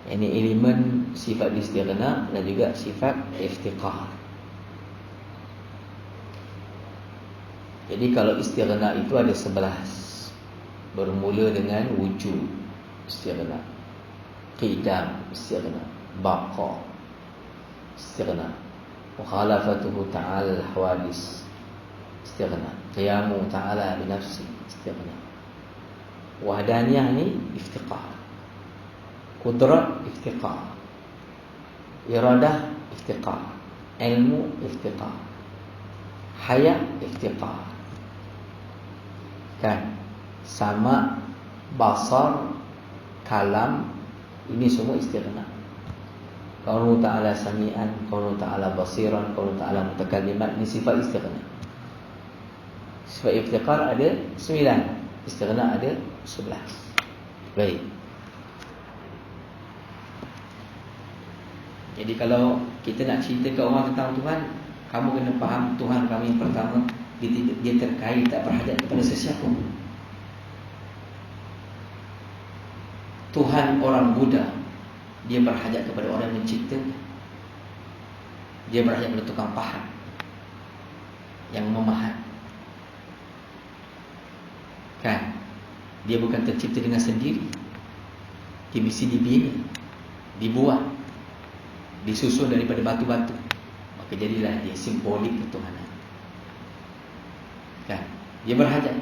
Ini elemen sifat istighna dan juga sifat iftiqar. Jadi kalau istighna itu ada 11. bermula dengan wujud, istighna. Qidam, istighna. Baqa, istighna. Mukhalafatuhu ta'ala al-hawadis, istighna. Qiyamu ta'ala binafsi, istighna. Wahdaniyah ni iftiqar. Qudrat, iftiqar. Iradah, iftiqar. Ilmu, iftiqar. Hayat, iftiqar. Kan? Sama, basar, kalam, ini semua istighna. Qaulu ta'ala sami'an, qaulu ta'ala basiran, qaulu ta'ala mutakalliman, ini sifat istighna. Sifat iftiqar ada 9, istighna ada 11. Baik. Jadi kalau kita nak cerita ke orang tentang Tuhan, kamu kena faham Tuhan kamu yang pertama, dia terkait, tak berhajat kepada sesiapa. Tuhan orang Buddha, dia berhajat kepada orang yang mencipta. Dia berhajat kepada tukang pahat yang memahat. Kan? Dia bukan tercipta dengan sendiri. Dia mesti dibina, dibuat, disusun daripada batu-batu. Maka jadilah dia simbolik ketuhanan. Kan? Dia berhajat.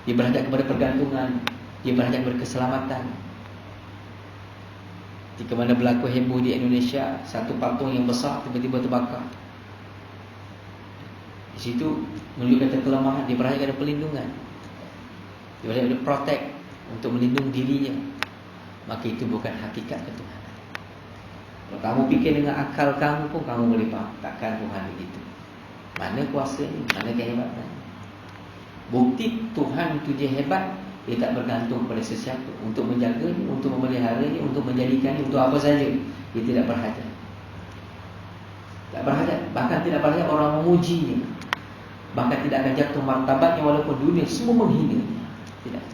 Dia berhajat kepada pergantungan. Dia berhajat kepada keselamatan. Ketika mana berlaku heboh di Indonesia, satu patung yang besar tiba-tiba terbakar. Di situ menunjukkan kelemahan. Dia berhajat kepada perlindungan. Dia berhajat kepada protect untuk melindungi dirinya. Maka itu bukan hakikat ketuhanan. Kalau kamu fikir dengan akal kamu pun kamu boleh faham, takkan Tuhan begitu. Mana kuasa ni? Mana kehebatan? Bukti Tuhan itu dia hebat. Dia tak bergantung pada sesiapa untuk menjaganya, untuk memeliharanya, untuk menjadikannya, untuk apa saja. Dia tidak berhajat. Tak berhajat. Bahkan tidak berhajat orang memujinya. Bahkan tidak akan jatuh martabatnya walaupun dunia semua menghinanya. Tidak.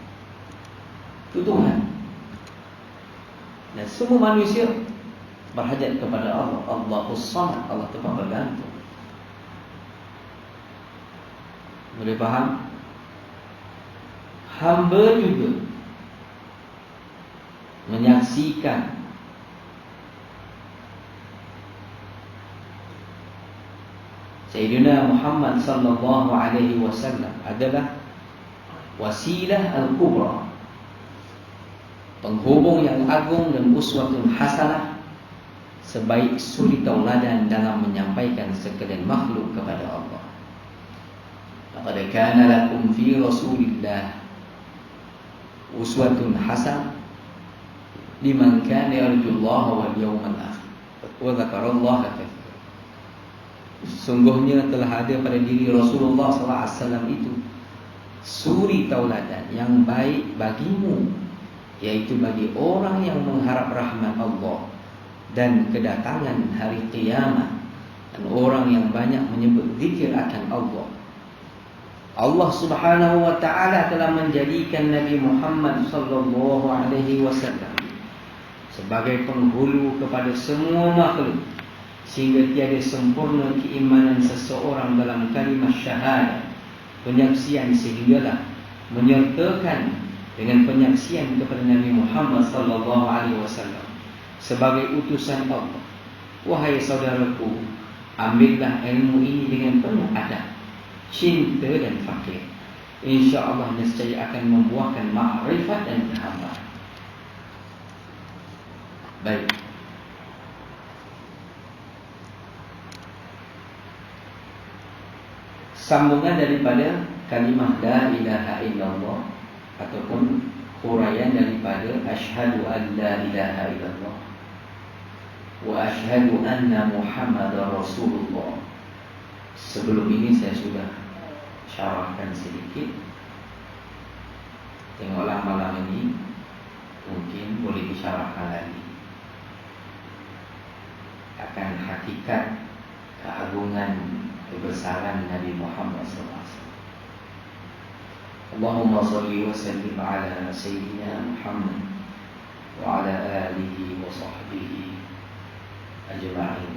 Itu Tuhan. Dan semua manusia berhajat kepada Allah. Allahus Samad. Allah tempat bergantung. Boleh faham? Hamba juga menyaksikan Sayyidina Muhammad sallallahu alaihi wasallam adalah wasilah al-kubra, penghubung yang agung dan uswatun hasanah, sebaik suri tauladan dalam menyampaikan sekalian makhluk kepada Allah. Laqad kana lakum fi Rasulillah uswatun hasanah liman kana yarjullaha wal yawmal akhir wa dzakarallaha katsiran. Sungguhnya telah ada pada diri Rasulullah sallallahu alaihi wasallam itu suri tauladan yang baik bagimu, yaitu bagi orang yang mengharap rahmat Allah dan kedatangan hari kiamat, dan orang yang banyak menyebut zikir akan Allah. Allah Subhanahu wa taala telah menjadikan Nabi Muhammad sallallahu alaihi wasallam sebagai penghulu kepada semua makhluk, sehingga tiada sempurna keimanan seseorang dalam kalimah syahadah, penyaksian, sehinggalah menyertakan dengan penyaksian kepada Nabi Muhammad sallallahu alaihi wasallam sebagai utusan Allah. Wahai saudaraku, ambillah ilmu ini dengan penuh adab, cinta dan fakir. InsyaAllah nescaya akan membuahkan ma'rifat dan kehabaran. Baik. Sambungan daripada kalimah la ilaha illallah ataupun huraian daripada asyhadu an la ilaha illallah wa asyhadu anna Muhammadar Rasulullah. Sebelum ini saya sudah syarahkan sedikit. Tengoklah malam ini, mungkin boleh disyarahkan lagi akan hakikat keagungan kebesaran Nabi Muhammad SAW. Allahumma salli wa sallim ala Sayyidina Muhammad wa ala alihi wa sahbihi ajma'in.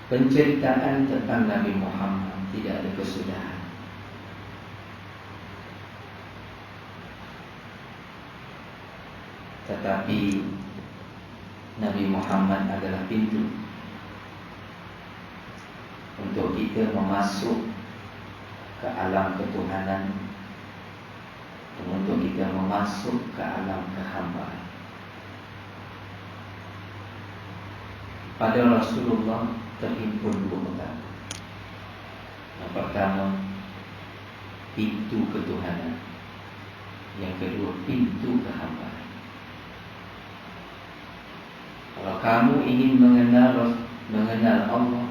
Penceritaan tentang Nabi Muhammad tidak ada kesudahan. Tetapi Nabi Muhammad adalah pintu untuk kita memasuk ke alam ketuhanan, untuk kita memasuk ke alam kehambaan. Pada Rasulullah terhimpun dua perkara. Yang pertama, pintu ketuhanan. Yang kedua, pintu kehambaan. Kalau kamu ingin mengenal Allah,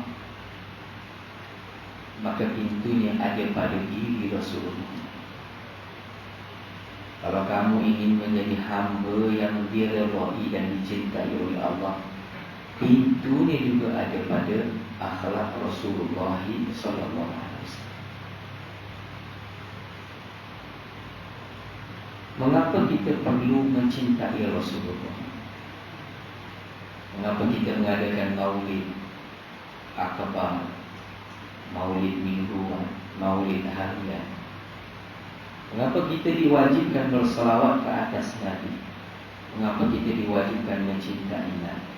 maka pintunya ada pada diri Rasulullah. Kalau kamu ingin menjadi hamba yang diridai dan dicintai oleh Allah, pintunya juga ada pada akhlak Rasulullah sallallahu alaihi wasallam. Mengapa kita perlu mencintai Rasulullah? Mengapa kita mengadakan maulid akbar, maulid mingguan, maulid harian? Mengapa kita diwajibkan berselawat ke atas Nabi? Mengapa kita diwajibkan mencintai Nabi?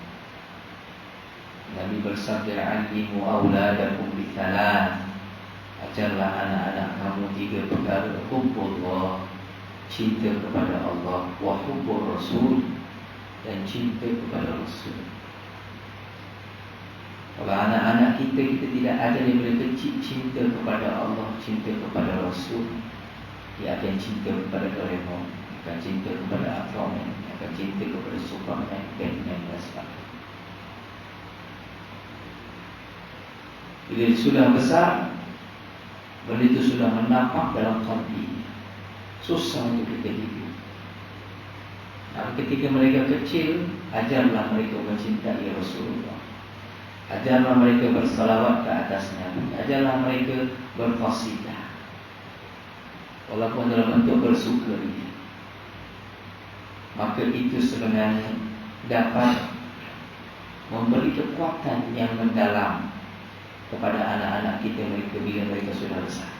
Nabi bersabda, "Alimu auladakum bithalan." Ajarlah anak-anak kamu tiga perkara: hubbullah, cinta kepada Allah, wa hubbur Rasul, dan cinta kepada Rasul. Kalau anak-anak kita tidak ada yang boleh kecil cinta kepada Allah, cinta kepada Rasul, dia akan cinta kepada Doraemon, akan cinta kepada Aquaman, akan cinta kepada Superman, Batman dan sebagainya. Bila sudah besar, benda itu sudah menampak dalam kalbi, susah untuk kita hidup. Nah, ketika mereka kecil, ajarlah mereka mencintai Rasulullah. Ajarlah mereka bersalawat ke atas Nabi. Ajarlah mereka berqasidah, walaupun dalam bentuk bersukaria. Maka itu sebenarnya dapat memberi kekuatan yang mendalam kepada anak-anak kita mereka bila mereka sudah besar.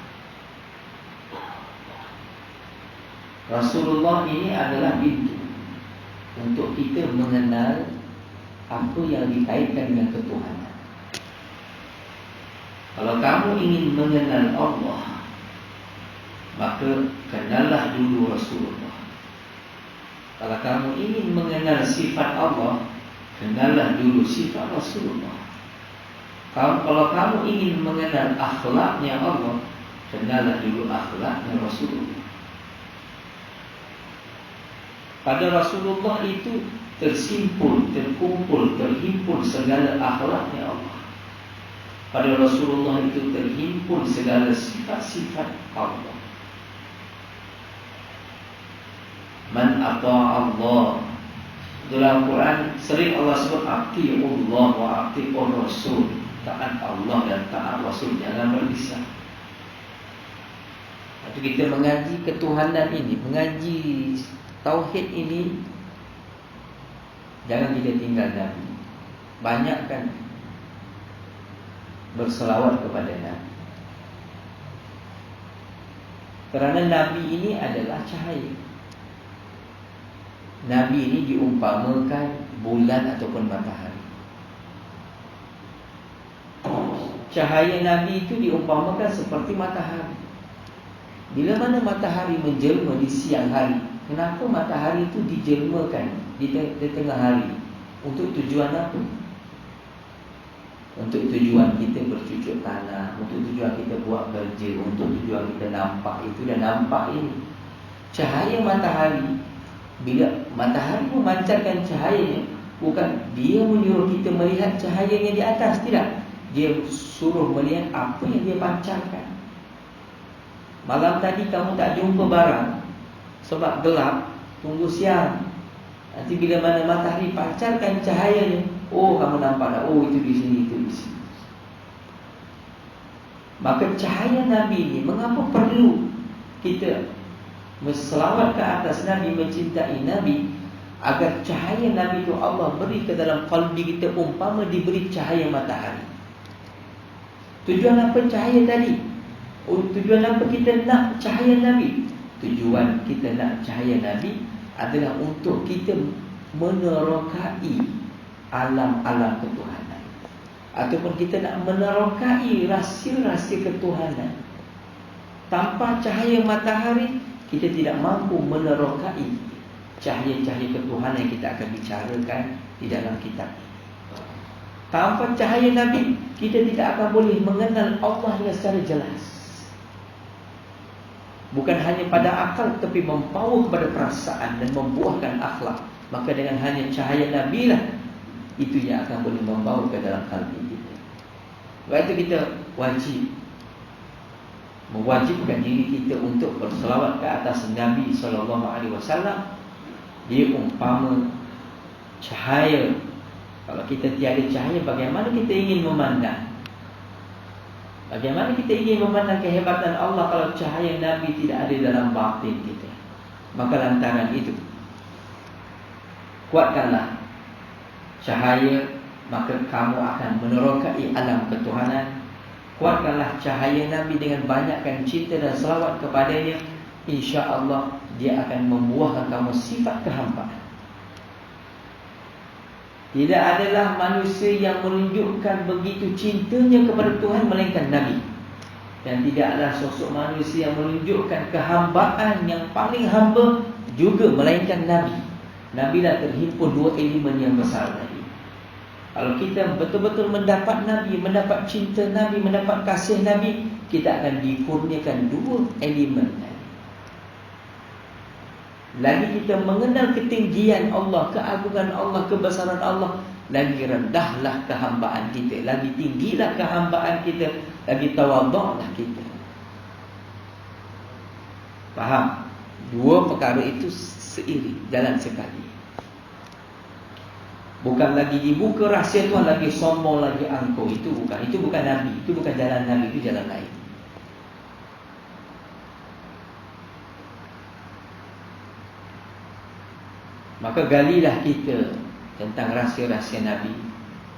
Rasulullah ini adalah pintu untuk kita mengenal apa yang dikaitkan dengan ketuhanan. Kalau kamu ingin mengenal Allah, maka kenallah dulu Rasulullah. Kalau kamu ingin mengenal sifat Allah, kenallah dulu sifat Rasulullah. Kalau kamu ingin mengenal akhlaknya Allah, kenallah dulu akhlaknya Rasulullah. Pada Rasulullah itu terkumpul, terhimpun segala akhlaknya Allah. Pada Rasulullah itu terhimpun segala sifat-sifat Allah. Man ata'a Allah. Dalam Quran sering Allah sebut ati'ullah wa ati'ur Rasul. Taat Allah dan taat Rasul, jangan berpisah. Waktu kita mengaji ketuhanan ini, mengaji tauhid ini, jangan kita tinggal Nabi. Banyakkan berselawat kepada Nabi. Kerana Nabi ini adalah cahaya. Nabi ini diumpamakan bulan ataupun matahari. Cahaya Nabi itu diumpamakan seperti matahari. Bila mana matahari menjelma di siang hari, kenapa matahari itu dijelmakan di tengah hari? Untuk tujuan apa? Untuk tujuan kita bercucuk tanah, untuk tujuan kita buat kerja, untuk tujuan kita nampak itu dan nampak ini. Cahaya matahari, bila matahari memancarkan cahayanya, bukan dia menyuruh kita melihat cahayanya di atas, tidak. Dia suruh melihat apa yang dia pancarkan. Malam tadi kamu tak jumpa barang sebab gelap, tunggu siang. Nanti bila mana matahari pancarkan cahayanya, oh kamu nampak dah, oh itu di sini, itu di sini. Maka cahaya Nabi ini, mengapa perlu kita berselawat ke atas Nabi, mencintai Nabi? Agar cahaya Nabi itu Allah beri ke dalam kalbi kita umpama diberi cahaya matahari. Tujuan apa cahaya tadi? Tujuan apa kita nak cahaya Nabi? Tujuan kita nak cahaya Nabi adalah untuk kita menerokai alam-alam ketuhanan, ataupun kita nak menerokai rahsia-rahsia ketuhanan. Tanpa cahaya matahari, kita tidak mampu menerokai cahaya-cahaya ketuhanan yang kita akan bicarakan di dalam kitab. Tanpa cahaya Nabi, kita tidak akan boleh mengenal Allah dengan secara jelas. Bukan hanya pada akal, tapi membawa kepada perasaan dan membuahkan akhlak. Maka dengan hanya cahaya Nabi lah, itu yang akan boleh membawa ke dalam kalbi kita. Sebab itu kita mewajibkan diri kita untuk berselawat ke atas Nabi SAW. Dia umpama cahaya. Kalau kita tiada cahaya, bagaimana kita ingin memandang? Bagaimana kita ingin memandang kehebatan Allah kalau cahaya Nabi tidak ada dalam batin kita? Maka lantaran itu, kuatkanlah cahaya, maka kamu akan menerokai alam ketuhanan. Kuatkanlah cahaya Nabi dengan banyakkan cinta dan selawat kepadanya. InsyaAllah dia akan membuahkan kamu sifat kehambaan. Tidak adalah manusia yang menunjukkan begitu cintanya kepada Tuhan melainkan Nabi. Dan tidak ada sosok manusia yang menunjukkan kehambaan yang paling hamba juga melainkan Nabi. Nabi dah terhimpun dua elemen yang besar tadi. Kalau kita betul-betul mendapat Nabi, mendapat cinta Nabi, mendapat kasih Nabi, kita akan dikurniakan dua elemen tadi. Lagi kita mengenal ketinggian Allah, keagungan Allah, kebesaran Allah, lagi rendahlah kehambaan kita, lagi tinggilah kehambaan kita, lagi tawadhu'lah kita. Faham? Dua perkara itu seiring, jalan sekali. Bukan lagi dibuka rahsia Tuhan, lagi sombong, lagi angkuh. Itu bukan Nabi, itu bukan jalan Nabi, itu jalan lain. Maka galilah kita tentang rahsia-rahsia Nabi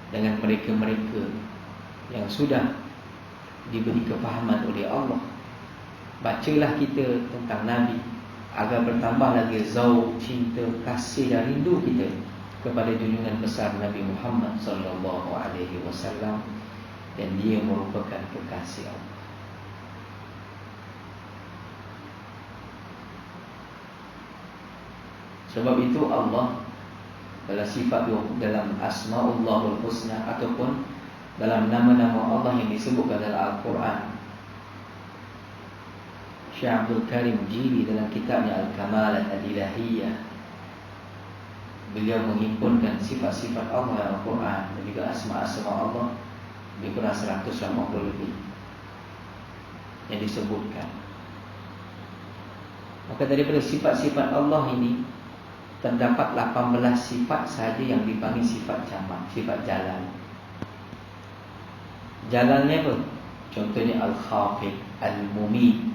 dengan mereka-mereka yang sudah diberi kefahaman oleh Allah. Bacalah kita tentang Nabi agar bertambah lagi zauq, cinta, kasih dan rindu kita kepada junjungan besar Nabi Muhammad SAW, dan dia merupakan kekasih Allah. Sebab itu Allah dalam sifat dalam Asma'ullahul Husna ataupun dalam nama-nama Allah yang disebutkan dalam Al-Quran, Syekh Abdul Karim Jili dalam kitabnya Al-Kamalat Al-Ilahiyah, beliau menghimpunkan sifat-sifat Allah dalam Al-Quran dan juga asma-asma Allah lebih kurang 150 lebih yang disebutkan. Maka daripada sifat-sifat Allah ini terdapat 18 sifat saja yang dipanggil sifat jamak, sifat jalan. Jalannya apa? Contohnya Al-Khafid, Al-Mumit,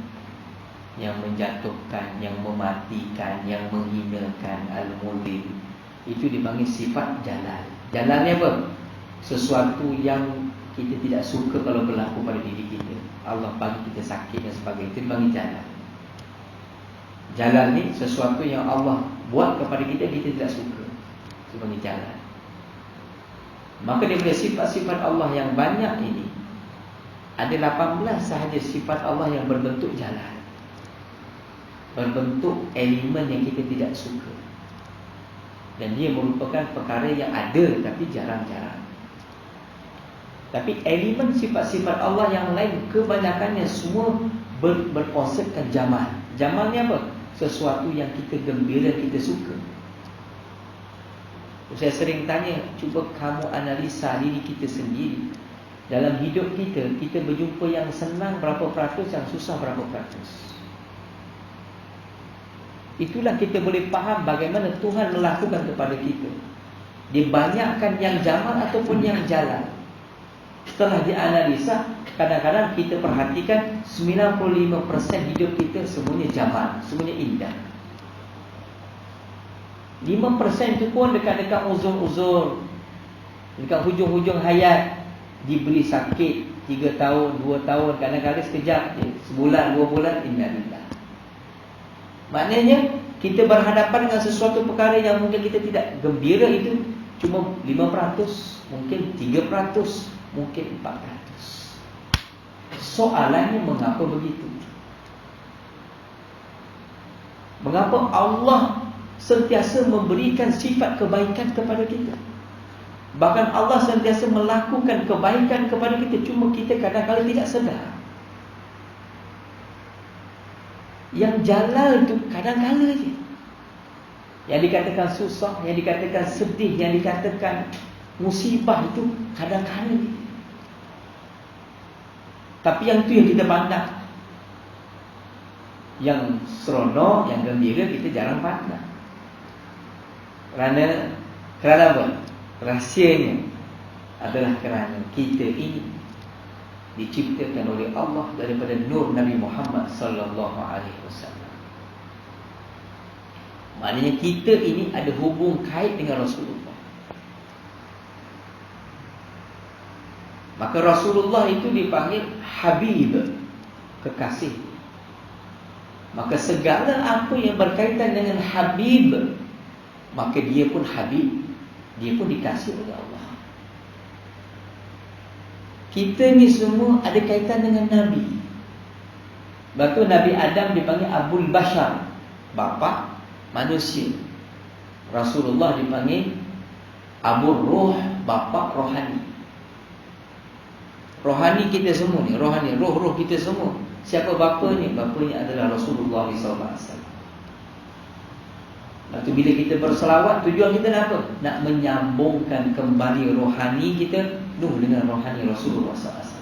yang menjatuhkan, yang mematikan, yang menghinakan, Al-Mudhil. Itu dipanggil sifat jalan. Jalannya apa? Sesuatu yang kita tidak suka kalau berlaku pada diri kita. Allah bagi kita sakit dan sebagainya, itu dipanggil jalan. Jalan ni sesuatu yang Allah buat kepada kita, kita tidak suka, sebagai jalan. Maka daripada sifat-sifat Allah yang banyak ini, ada 18 sahaja sifat Allah yang berbentuk jalan, berbentuk elemen yang kita tidak suka. Dan dia merupakan perkara yang ada tapi jarang-jarang. Tapi elemen sifat-sifat Allah yang lain kebanyakannya semua berkonsepkan jamal. Jamalnya apa? Sesuatu yang kita gembira, kita suka. Saya sering tanya, cuba kamu analisa diri kita sendiri. Dalam hidup kita, kita berjumpa yang senang berapa peratus, yang susah berapa peratus. Itulah kita boleh faham bagaimana Tuhan melakukan kepada kita. Dia banyakkan yang jamal ataupun yang jalan. Setelah dianalisa, kadang-kadang kita perhatikan 95% hidup kita semuanya jamal, semuanya indah. 5% itu pun dekat-dekat uzur-uzur, dekat hujung-hujung hayat, diberi sakit, 3 tahun, 2 tahun, kadang-kadang sekejap je, sebulan, 2 bulan, innalillah. Maknanya kita berhadapan dengan sesuatu perkara yang mungkin kita tidak gembira, itu cuma 5%, mungkin 3%, mungkin 4%. Soalannya mengapa begitu? Mengapa Allah sentiasa memberikan sifat kebaikan kepada kita? Bahkan Allah sentiasa melakukan kebaikan kepada kita, cuma kita kadang-kadang tidak sedar. Yang jalal itu kadang-kadang je. Yang dikatakan susah, yang dikatakan sedih, yang dikatakan musibah itu kadang-kadang je. Tapi yang itu yang kita pandang. Yang seronok, yang gembira kita jarang pandang. Kerana apa? Rahsianya adalah kerana kita ini diciptakan oleh Allah daripada nur Nabi Muhammad sallallahu alaihi wasallam. Maknanya kita ini ada hubung kait dengan Rasulullah. Maka Rasulullah itu dipanggil Habib, kekasih. Maka segala apa yang berkaitan dengan Habib, maka dia pun Habib, dia pun dikasih oleh Allah. Kita ni semua ada kaitan dengan Nabi. Batu Nabi Adam dipanggil Abul Bashar, bapa manusia. Rasulullah dipanggil Abul Ruh, bapa rohani. Rohani kita semua ni, rohani, roh-roh kita semua. Siapa bapanya? Bapanya adalah Rasulullah SAW. Lepas bila kita berselawat, tujuan kita nak apa? Nak menyambungkan kembali rohani kita dengan rohani Rasulullah SAW.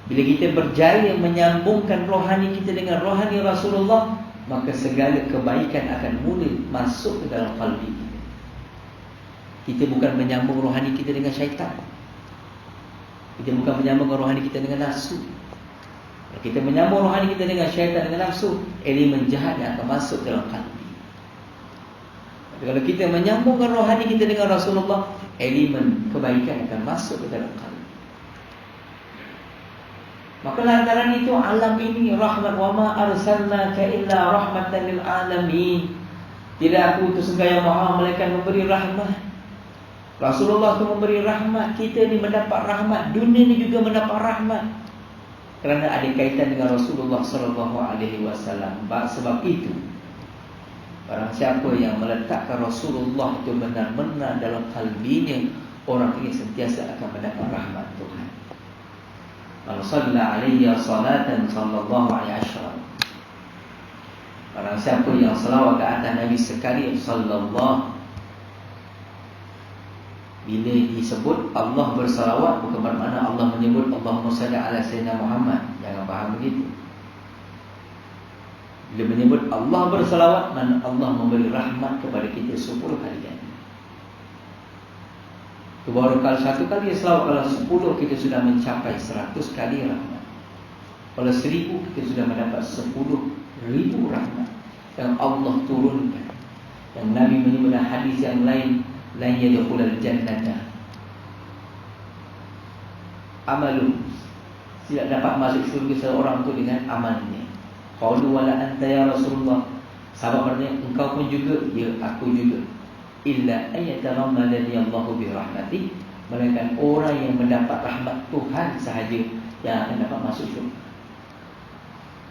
Bila kita berjaya menyambungkan rohani kita dengan rohani Rasulullah, maka segala kebaikan akan mula masuk ke dalam qalbi kita. Kita bukan menyambung rohani kita dengan syaitan. Kita bukan menyambung rohani kita dengan nafsu. Kita menyambung rohani kita dengan syaitan, dengan nafsu, elemen jahat yang akan masuk dalam qalbi. Kalau kita menyambungkan rohani kita dengan Rasulullah, elemen kebaikan akan masuk ke dalam qalbi. Maka lantaran itu alam ini rahmat, wa ma arsalnaka illa rahmatan lil alamin. Tidak aku utus engkau yang maha melainkan memberi rahmat. Rasulullah itu memberi rahmat. Kita ni mendapat rahmat, dunia ni juga mendapat rahmat, kerana ada kaitan dengan Rasulullah sallallahu alaihi wasallam. Sebab itu barang siapa yang meletakkan Rasulullah itu benar-benar dalam kalbinya, orang ini sentiasa akan mendapat rahmat Tuhan. Man shalla alayya salatan sallallahu alaihi wasallam. Barang siapa yang selawat ke atas Nabi sekali, sallallahu, bila disebut Allah bersalawat, bukan bermakna Allah menyebut Allahumma salli ala sayyidina Muhammad. Jangan faham begitu. Bila menyebut Allah bersalawat, mana Allah memberi rahmat kepada kita 10 kali ganda. Itu baru kalau 1 kali selawat. Kalau 10 kita sudah mencapai 100 kali rahmat. Kalau 1000 kita sudah mendapat 10,000 rahmat yang Allah turunkan. Yang Nabi menyebut dalam hadis yang lain, la yadkhulul jannata amalu, tidak dapat masuk syurga seorang itu dengan amalnya. Qalu wala anta ya Rasulullah. Sahabat bertanya, engkau pun juga? Ya, aku juga. Illa ayatarammadani Allahu bi rahmati, melainkan orang yang mendapat rahmat Tuhan sahaja yang akan dapat masuk syurga.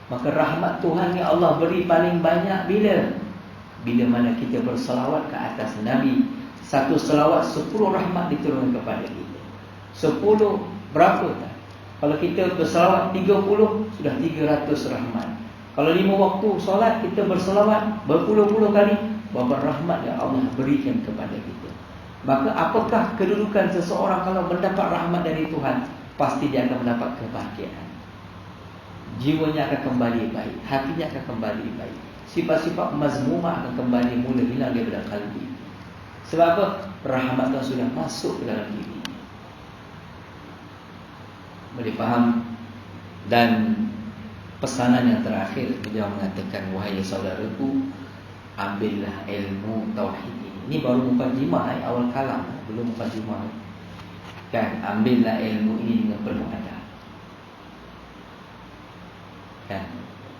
Maka rahmat Tuhan yang Allah beri paling banyak bila mana kita berselawat ke atas Nabi. 1 selawat 10 rahmat diturunkan kepada kita. 10 berapa tak? Kalau kita berselawat 30, sudah 300 rahmat. Kalau 5 waktu solat kita berselawat berpuluh-puluh kali, berapa rahmat yang Allah berikan kepada kita. Maka apakah kedudukan seseorang kalau mendapat rahmat dari Tuhan? Pasti dia akan mendapat kebahagiaan. Jiwanya akan kembali baik, hatinya akan kembali baik. Sifat-sifat mazmumah akan kembali mula hilang daripada qalbi. Sebab apa? Rahmat Tuhan sudah masuk ke dalam diri. Boleh faham? Dan pesanan yang terakhir, beliau mengatakan, wahai saudaraku, ambillah ilmu tauhid ini. Ini baru mukadimah, awal kalam, belum mukadimah. Kan, ambillah ilmu ini dengan penuh adab. Kan,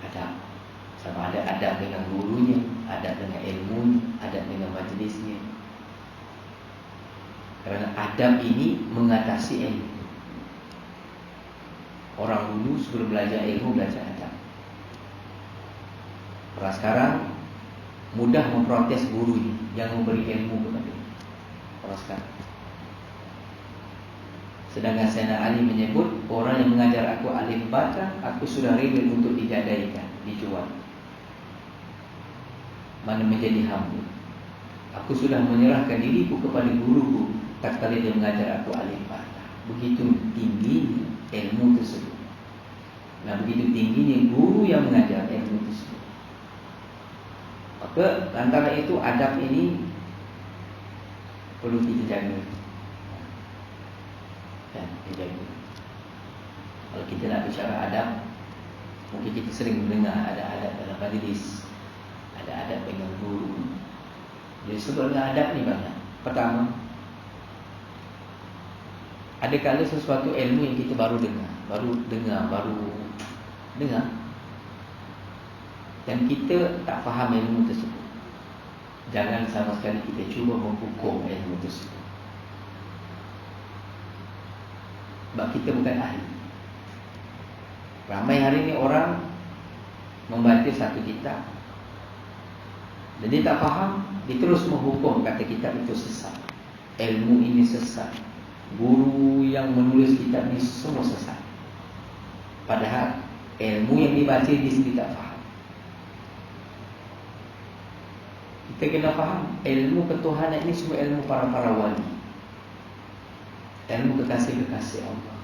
adab. Sama ada adab dengan gurunya, adab dengan ilmunya, adab dengan majlisnya. Kerana adab ini mengatasi ilmu. Orang dulu sebelum belajar ilmu, belajar adab. Orang sekarang mudah memprotes guru yang memberi ilmu kepada orang sekarang. Sedangkan Sayyidina Ali menyebut, orang yang mengajar aku alif bata, aku sudah rela untuk digadaikan, dijual. Mana menjadi hamba. Aku sudah menyerahkan diriku kepada guruku tatkala dia mengajar aku alif bata. Begitu tinggi ilmu tersebut. Nah, begitu tingginya guru yang mengajar ilmu tersebut. Maka antara itu adab ini perlu kita jaga. Dijaga. Kalau kita nak bicara adab, mungkin kita sering mendengar ada adab dalam majlis, ada adab dengan guru. Jadi sebabnya adab ni banyak. Pertama, ada kala sesuatu ilmu yang kita baru dengar, dan kita tak faham ilmu tersebut. Jangan sama sekali kita cuba menghukum ilmu tersebut. Sebab kita bukan ahli. Ramai hari ini orang membaca satu kitab dan dia tak faham, dia terus menghukum, kata kitab itu sesat, ilmu ini sesat, guru yang menulis kitab ini semua sesat. Padahal ilmu yang dibaca dia sendiri tak faham. Kita kena faham, ilmu ketuhanan ini semua ilmu para wali, ilmu kekasih-kekasih Allah.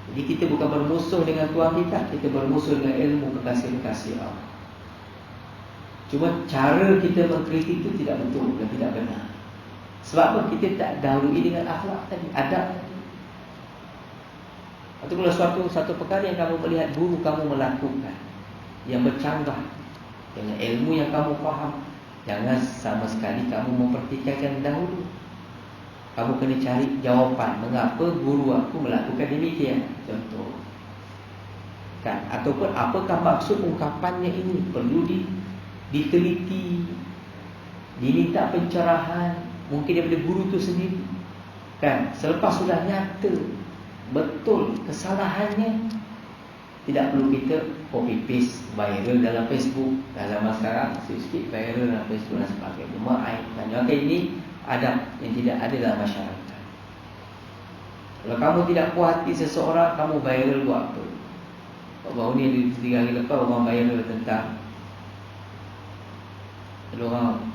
Jadi kita bukan bermusuh dengan Tuhan kita, kita bermusuh dengan ilmu kekasih-kekasih Allah. Cuma cara kita mengkritik itu tidak betul dan tidak benar. Sebab apa? Kita tak dahului dengan akhlak tadi, adab tadi. Atau kalau satu perkara yang kamu melihat guru kamu melakukan yang bercanggah dengan ilmu yang kamu faham, jangan sama sekali kamu mempertikaikan dahulu. Kamu kena cari jawapan, mengapa guru aku melakukan demikian. Contoh, kan? Ataupun apakah maksud ungkapannya ini, perlu diteliti, diminta pencerahan, mungkin daripada guru itu sendiri. Kan? Selepas sudah nyata betul kesalahannya, tidak perlu kita copy paste viral dalam Facebook. Dalam masa sekarang sikit viral dalam Facebook dan sebagainya. Maknanya ini adab yang tidak ada dalam masyarakat. Kalau kamu tidak puas hati seseorang, kamu viral buat apa? Baru ni ada 3 hari lepas orang viral tentang ada orang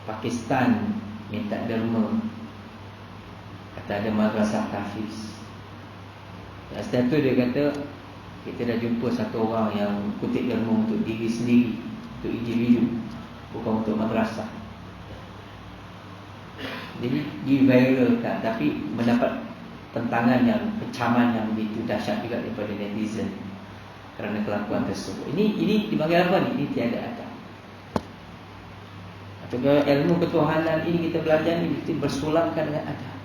Pakistan minta derma, kata ada madrasah tahfiz. Dan setelah tu dia kata, kita dah jumpa satu orang yang kutip derma untuk diri sendiri, untuk individu, bukan untuk madrasah. Jadi diviralkan, tapi mendapat tentangan yang, kecaman yang begitu dahsyat juga daripada netizen kerana kelakuan tersebut. Ini dipanggil apa ni? Ini tiada adab. Atau ilmu ketuhanan ini kita belajar ni mesti bersulamkan dengan adab.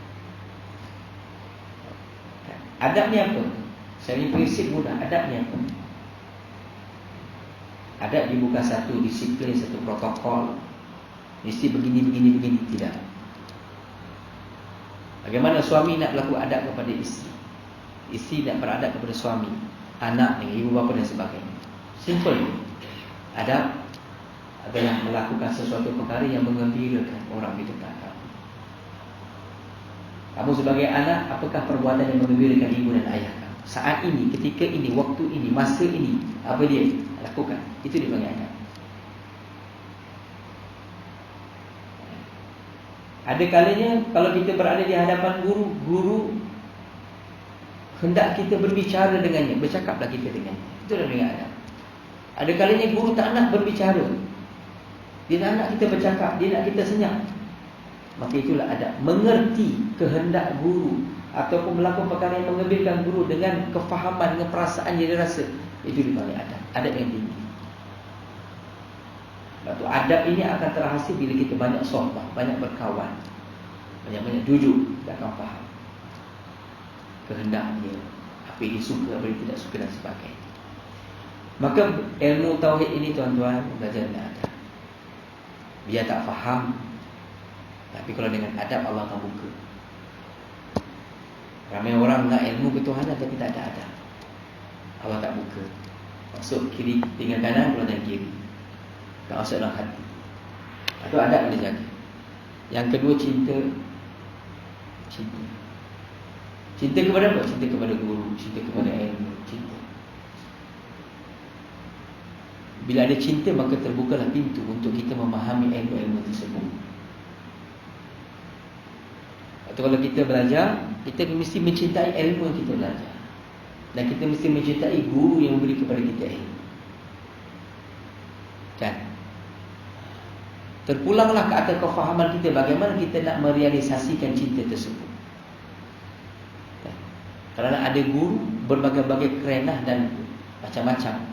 Adab ni apa? Saya ni prinsip mudah. Adab ni apa? Adab ni bukan satu disiplin, satu protokol, mesti begini. Tidak. Bagaimana suami nak berlaku adab kepada isteri, isteri nak beradab kepada suami, anak dengan ibu bapa dan sebagainya. Simple. Adab adalah melakukan sesuatu perkara yang menggembirakan orang di depan kamu. Kamu sebagai anak, apakah perbuatan yang menggembirakan ibu dan ayah kamu? Saat ini, ketika ini, waktu ini, masa ini, apa dia lakukan? Itu dipanggil adab. Ada kalanya kalau kita berada di hadapan guru hendak kita berbicara dengannya, bercakaplah kita dengannya. Itu adalah dengan adab. Ada kalanya guru tak nak berbicara, dia nak kita bercakap, dia nak kita senyap. Maka itulah adab. Mengerti kehendak guru ataupun melakukan perkara yang mengembirakan guru dengan kefahaman, dengan perasaan yang dia rasa, itu dipanggil adab. Adab yang tinggi. Sebab tu adab ini akan terhasil bila kita banyak sohbah, banyak berkawan, banyak duduk, kita akan faham. kehendak dia, apa yang dia suka, apa yang tidak suka dan sebagainya. Maka ilmu tauhid ini tuan-tuan belajar dengan adab. Biar tak faham, tapi kalau dengan adab Allah akan buka. Ramai orang nak ilmu ketuhanan tapi tak ada adab, Allah tak buka. Masuk kiri tinggal kanan, keluar dari kiri, tak masuk dalam hati. Itu adab dia jaga. Yang kedua cinta. Cinta kepada apa? Cinta kepada guru, cinta kepada ilmu, cinta. Bila ada cinta, maka terbukalah pintu untuk kita memahami ilmu-ilmu tersebut. Atau kalau kita belajar, kita mesti mencintai ilmu yang kita belajar, dan kita mesti mencintai guru yang memberi kepada kita ilmu. Kan? Terpulanglah ke atas kefahaman kita bagaimana kita nak merealisasikan cinta tersebut. Kan? Kerana ada guru berbagai-bagai kerenah dan macam-macam,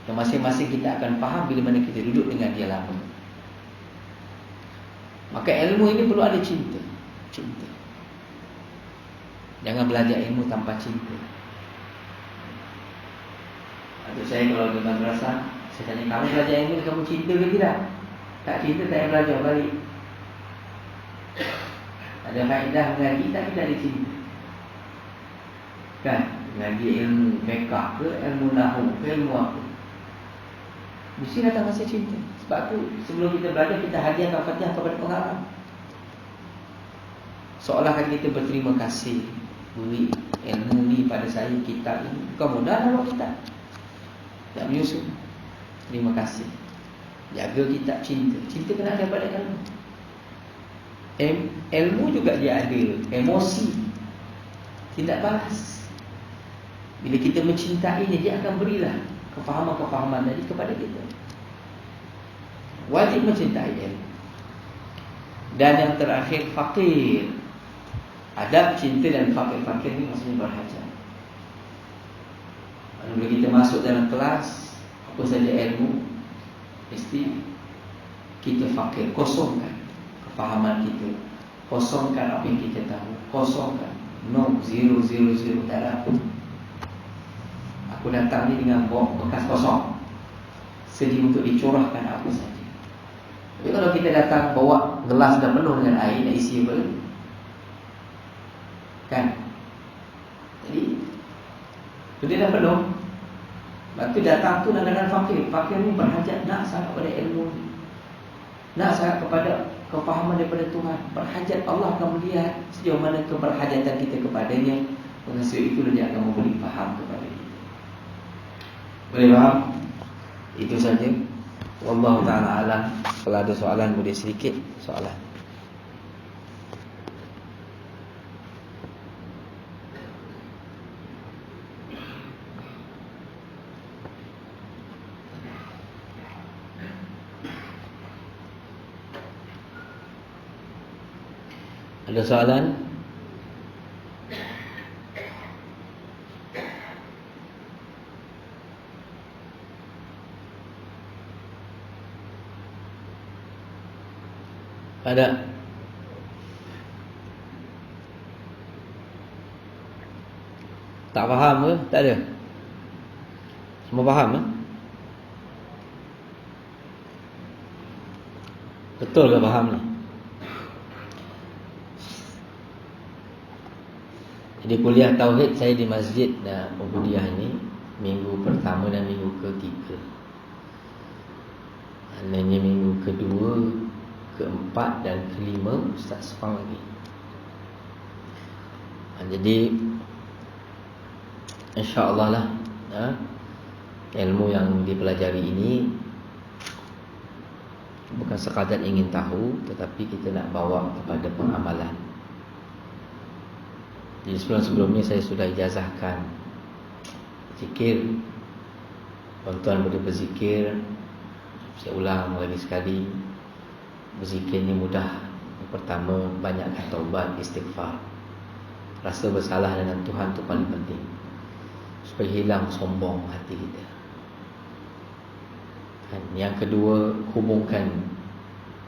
yang masing-masing kita akan faham bila mana kita duduk dengan dia lama. Maka ilmu ini perlu ada cinta. Cinta. Jangan belajar ilmu tanpa cinta. Atau saya kalau di madrasah, saya tanya, kamu belajar ilmu, kamu cinta ke tidak? Tak cinta, tak payah belajar, balik. Ada faedah mengaji tapi tak ada cinta. Kan? Mengaji ilmu fiqh ke, ilmu nahwu ke, ilmu apa, mesti datang rasa cinta. Sebab tu sebelum kita belajar, kita hadiahkan Fatihah kepada pengarang, seolah-olah kita berterima kasih, beri ilmu ni pada saya, kitab ini bukan modal awak kitab, tak menyusun. Terima kasih. Jaga kitab, cinta. Cinta kena ada pada ilmu. Ilmu juga dia ada emosi, tindak balas. Bila kita mencintainya, dia akan berilah kefahaman-kefahaman tadi kepada kita. Wajib mencintai ilmu. Dan yang terakhir, fakir. Adab, cinta dan fakir ni maksudnya berhajat. Bila kita masuk dalam kelas, apa saja ilmu, mesti kita fakir. Kosongkan kefahaman kita, kosongkan apa yang kita tahu, kosongkan. No, zero, tak ada apa. Aku datang ni dengan bekas kosong, sedia untuk dicurahkan apa saja. Tapi kalau kita datang bawa gelas dah penuh dengan air, nak isi apa lagi? Kan? Jadi dia dah penuh. Lepas tu datang tu nak dengan fakir. Fakir ni berhajat, nak sangat pada ilmu, nak sangat kepada kefahaman daripada Tuhan. Berhajat, Allah akan melihat sejauh mana keberhajatan kita kepadanya. Menghasil itu dia akan memberi faham kepada kita. Boleh faham? Itu saja. Wallahu ta'ala alam. Kalau ada soalan, boleh sedikit soalan. Ada soalan? Ada? Tak faham ke? Tak ada? Semua faham ke? Betul ke faham ni? Jadi kuliah tauhid saya di masjid Ubudiyah ni minggu pertama dan minggu ketiga. Hanya minggu kedua, keempat dan kelima Ustaz Sefang lagi. Jadi insya-Allah lah ilmu yang dipelajari ini bukan sekadar ingin tahu, tetapi kita nak bawa kepada pengamalan. Jadi sebelum ni saya sudah ijazahkan zikir. Tuan-tuan boleh berzikir. Saya ulang lagi sekali, berzikir ni mudah. Yang pertama, banyakkan taubat, istighfar. Rasa bersalah dengan Tuhan tu paling penting, supaya hilang sombong hati kita. Yang kedua, hubungkan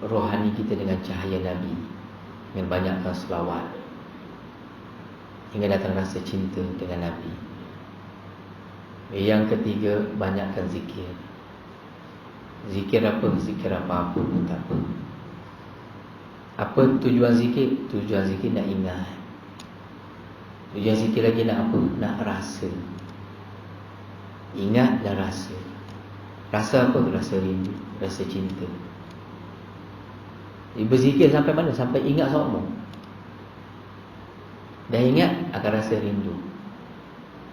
rohani kita dengan cahaya Nabi dengan banyakkan selawat. hingga datang rasa cinta dengan Nabi. Yang ketiga, banyakkan zikir. Zikir apa? Zikir apa-apa pun tak apa. Apa tujuan zikir? Tujuan zikir nak ingat. Tujuan zikir lagi nak apa? Nak rasa. Ingat dan rasa. Rasa apa? Rasa rindu, rasa cinta. Berzikir sampai mana? Sampai ingat sama. Dah ingat akan rasa rindu.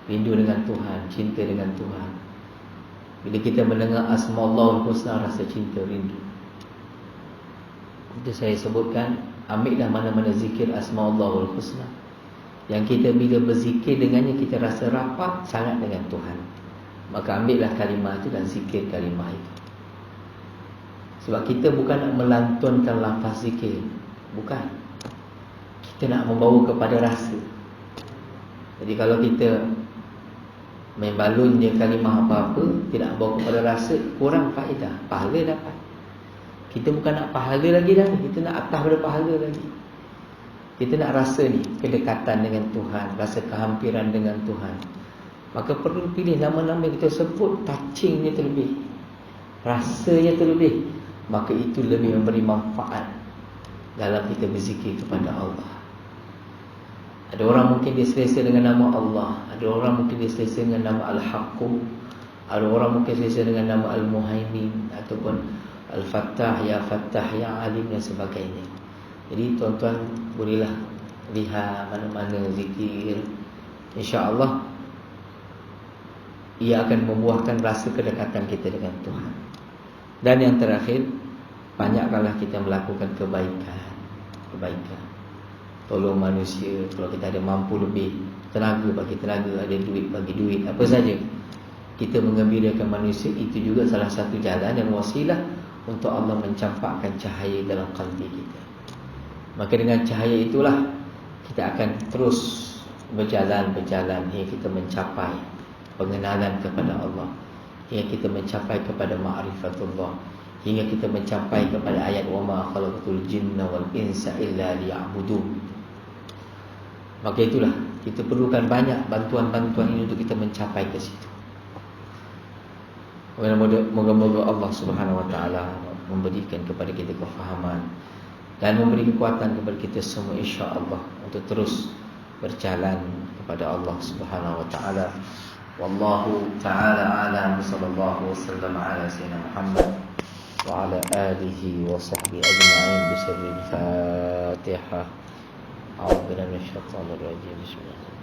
Rindu dengan Tuhan, cinta dengan Tuhan. Bila kita mendengar Asma'ullahul Husna, rasa cinta, rindu. Itu saya sebutkan, ambillah mana-mana zikir Asma'ullahul Husna, yang kita bila berzikir dengannya, kita rasa rapat sangat dengan Tuhan. Maka ambillah kalimah itu dan zikir kalimah itu. Sebab kita bukan nak melantunkan lafaz zikir, bukan. Kita nak membawa kepada rasa. Jadi kalau kita main balun je kalimah apa-apa, tidak bawa kepada rasa, kurang faedah. Pahala dapat. Kita bukan nak pahala lagi dah, kita nak atas pada pahala lagi. Kita nak rasa ni, kedekatan dengan Tuhan, rasa kehampiran dengan Tuhan. Maka perlu pilih nama-nama yang kita sebut, touchingnya terlebih, rasanya terlebih. Maka itu lebih memberi manfaat dalam kita berzikir kepada Allah. Ada orang mungkin dia selesa dengan nama Allah, ada orang mungkin dia selesa dengan nama Al-Haqqu, ada orang mungkin selesa dengan nama Al-Muhaimin, ataupun Al-Fattah, Ya Fattah, Ya Alim dan sebagainya. Jadi tuan-tuan bolehlah lihat mana-mana zikir, insya-Allah ia akan membuahkan rasa kedekatan kita dengan Tuhan. Dan yang terakhir, banyakkanlah kita melakukan kebaikan. Tolong manusia. Kalau kita ada mampu lebih, tenaga bagi tenaga, ada duit bagi duit, apa saja, kita mengembirakan manusia. Itu juga salah satu jalan dan wasilah untuk Allah mencampakkan cahaya dalam kalbi kita. Maka dengan cahaya itulah kita akan terus berjalan hingga kita mencapai pengenalan kepada Allah, hingga kita mencapai kepada ma'rifatullah, hingga kita mencapai kepada ayat wa ma khalaqatul jinna wal insa illa liya'budun. Maka itulah, kita perlukan banyak bantuan-bantuan ini untuk kita mencapai ke situ. Moga-moga Allah Subhanahu wa taala memberikan kepada kita kefahaman dan memberi kekuatan kepada kita semua, insya-Allah, untuk terus berjalan kepada Allah Subhanahu wa taala. Wallahu taala alam, sallallahu wasallam ala sayyidina Muhammad wa ala alihi wa sahbihi ajma'in bi sirril Fatihah. A'udzu billahi minasyaitonir rajim. Bismillah.